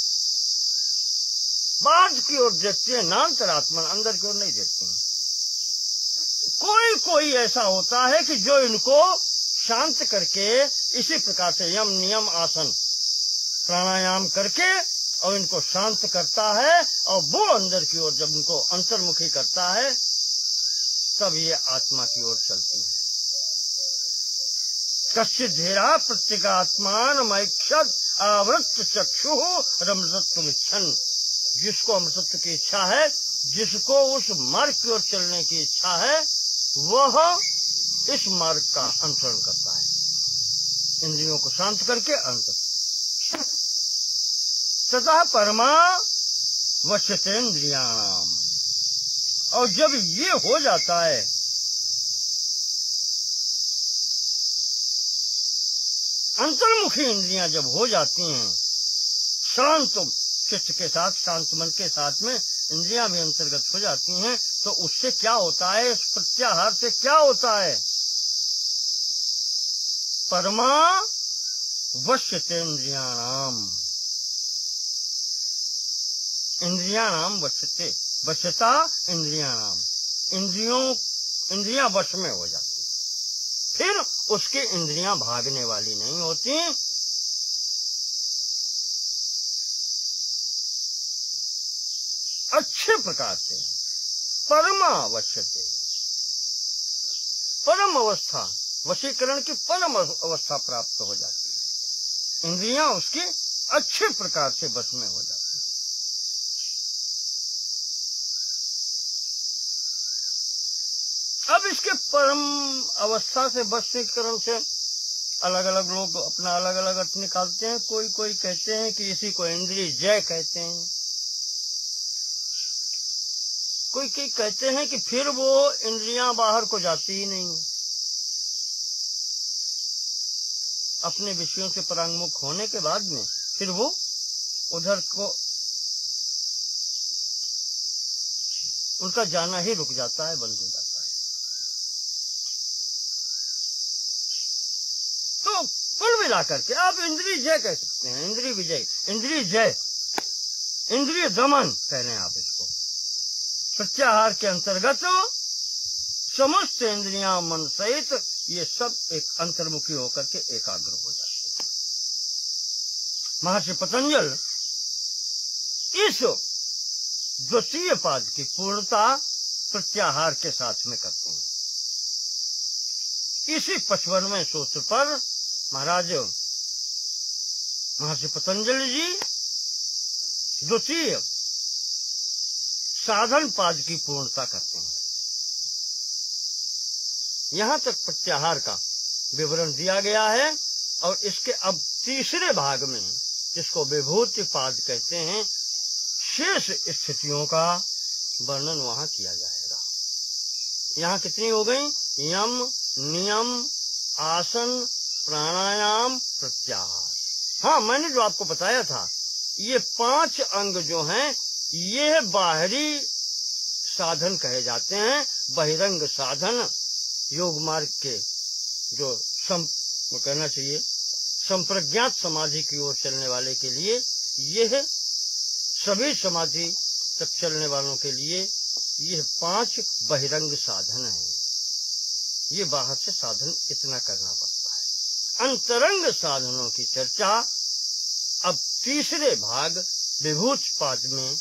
बाहर की ओर देखती है, नान्तरात्मन, अंदर की ओर नहीं देखती हैं। कोई कोई ऐसा होता है कि जो इनको शांत करके इसी प्रकार से यम नियम आसन प्राणायाम करके और इनको शांत करता है, और वो अंदर की ओर जब इनको अंतर्मुखी करता है तब ये आत्मा की ओर चलती हैं। कश्चित् धीरा प्रत्यगात्मानमैक्षत आवृत्त चक्षु रमृतत्व इच्छन। जिसको अमृतत्व की इच्छा है, जिसको उस मार्ग की ओर चलने की इच्छा है, वह इस मार्ग का अनुसरण करता है, इंद्रियों को शांत करके अंत। तथा परमा वश्यतेन्द्रियाणाम। और जब ये हो जाता है, अंतर्मुखी इंद्रियां जब हो जाती हैं, शांत चित्त के साथ, शांत मन के साथ में इंद्रियां भी अंतर्गत हो जाती हैं, तो उससे क्या होता है, इस प्रत्याहार से क्या होता है? परमा वश्यतेन्द्रियाणाम। इंद्रियाणाम वश्यते, वश्यता इंद्रियाणाम। इंद्रियां वश में हो जाती, फिर उसकी इंद्रियां भागने वाली नहीं होती। अच्छे प्रकार से परमावश्यते, परम अवस्था, वशीकरण की परम अवस्था प्राप्त हो जाती है। इंद्रियां उसकी अच्छे प्रकार से वश में हो जाती है। अब इसके परम अवस्था से वशीकरण से अलग अलग लोग अपना अलग अलग अर्थ निकालते हैं। कोई कोई कहते हैं कि इसी को इंद्रिय जय कहते हैं, कोई कोई कहते हैं कि फिर वो इंद्रियां बाहर को जाती ही नहीं, अपने विषयों से परांगमुख होने के बाद में फिर वो उधर को उनका जाना ही रुक जाता है, बंद हो जाता है। तो कुल मिलाकर के आप इंद्रिय जय कह सकते हैं, इंद्रिय विजय, इंद्रिय जय, इंद्रिय दमन कह रहे हैं आप इसको। प्रत्याहार के अंतर्गत समस्त इंद्रियां मन सहित ये सब एक अंतर्मुखी होकर के एकाग्र हो जाते हैं। महर्षि पतंजल इस द्वितीय पाद की पूर्णता प्रत्याहार के साथ में करते हैं। इसी 55वें सूत्र पर महाराज महर्षि पतंजलि जी द्वितीय साधन पाद की पूर्णता करते हैं। यहाँ तक प्रत्याहार का विवरण दिया गया है, और इसके अब तीसरे भाग में, जिसको विभूति पाद कहते हैं, शेष स्थितियों का वर्णन वहाँ किया जाएगा। यहाँ कितनी हो गई? यम, नियम, आसन, प्राणायाम, प्रत्याहार। हाँ, मैंने जो आपको बताया था, ये 5 अंग जो हैं, ये बाहरी साधन कहे जाते हैं। बहिरंग साधन योग मार्ग के जो कहना चाहिए संप्रज्ञात समाधि की ओर चलने वाले के लिए, यह सभी समाधि तक चलने वालों के लिए यह 5 बहिरंग साधन हैं। ये बाहर से साधन इतना करना पड़ता है। अंतरंग साधनों की चर्चा अब तीसरे भाग विभूति पाद में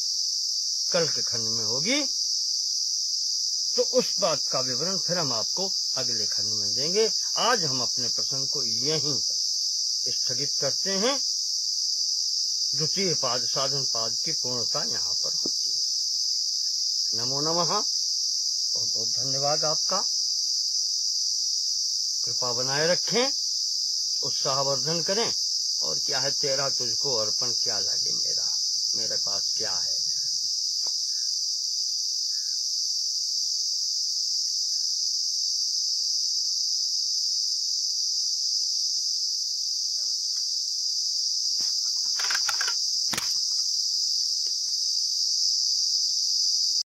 कल के खंड में होगी, तो उस बात का विवरण फिर हम आपको अगले खंड में देंगे। आज हम अपने प्रसंग को यहीं पर स्थगित करते हैं। द्वितीय पाद साधन पाद की पूर्णता यहाँ पर होती है। नमो नमः। बहुत बहुत धन्यवाद आपका। कृपा बनाए रखें, उत्साहवर्धन करें। और क्या है, तेरा तुझको अर्पण क्या लगे मेरा, मेरे पास क्या है।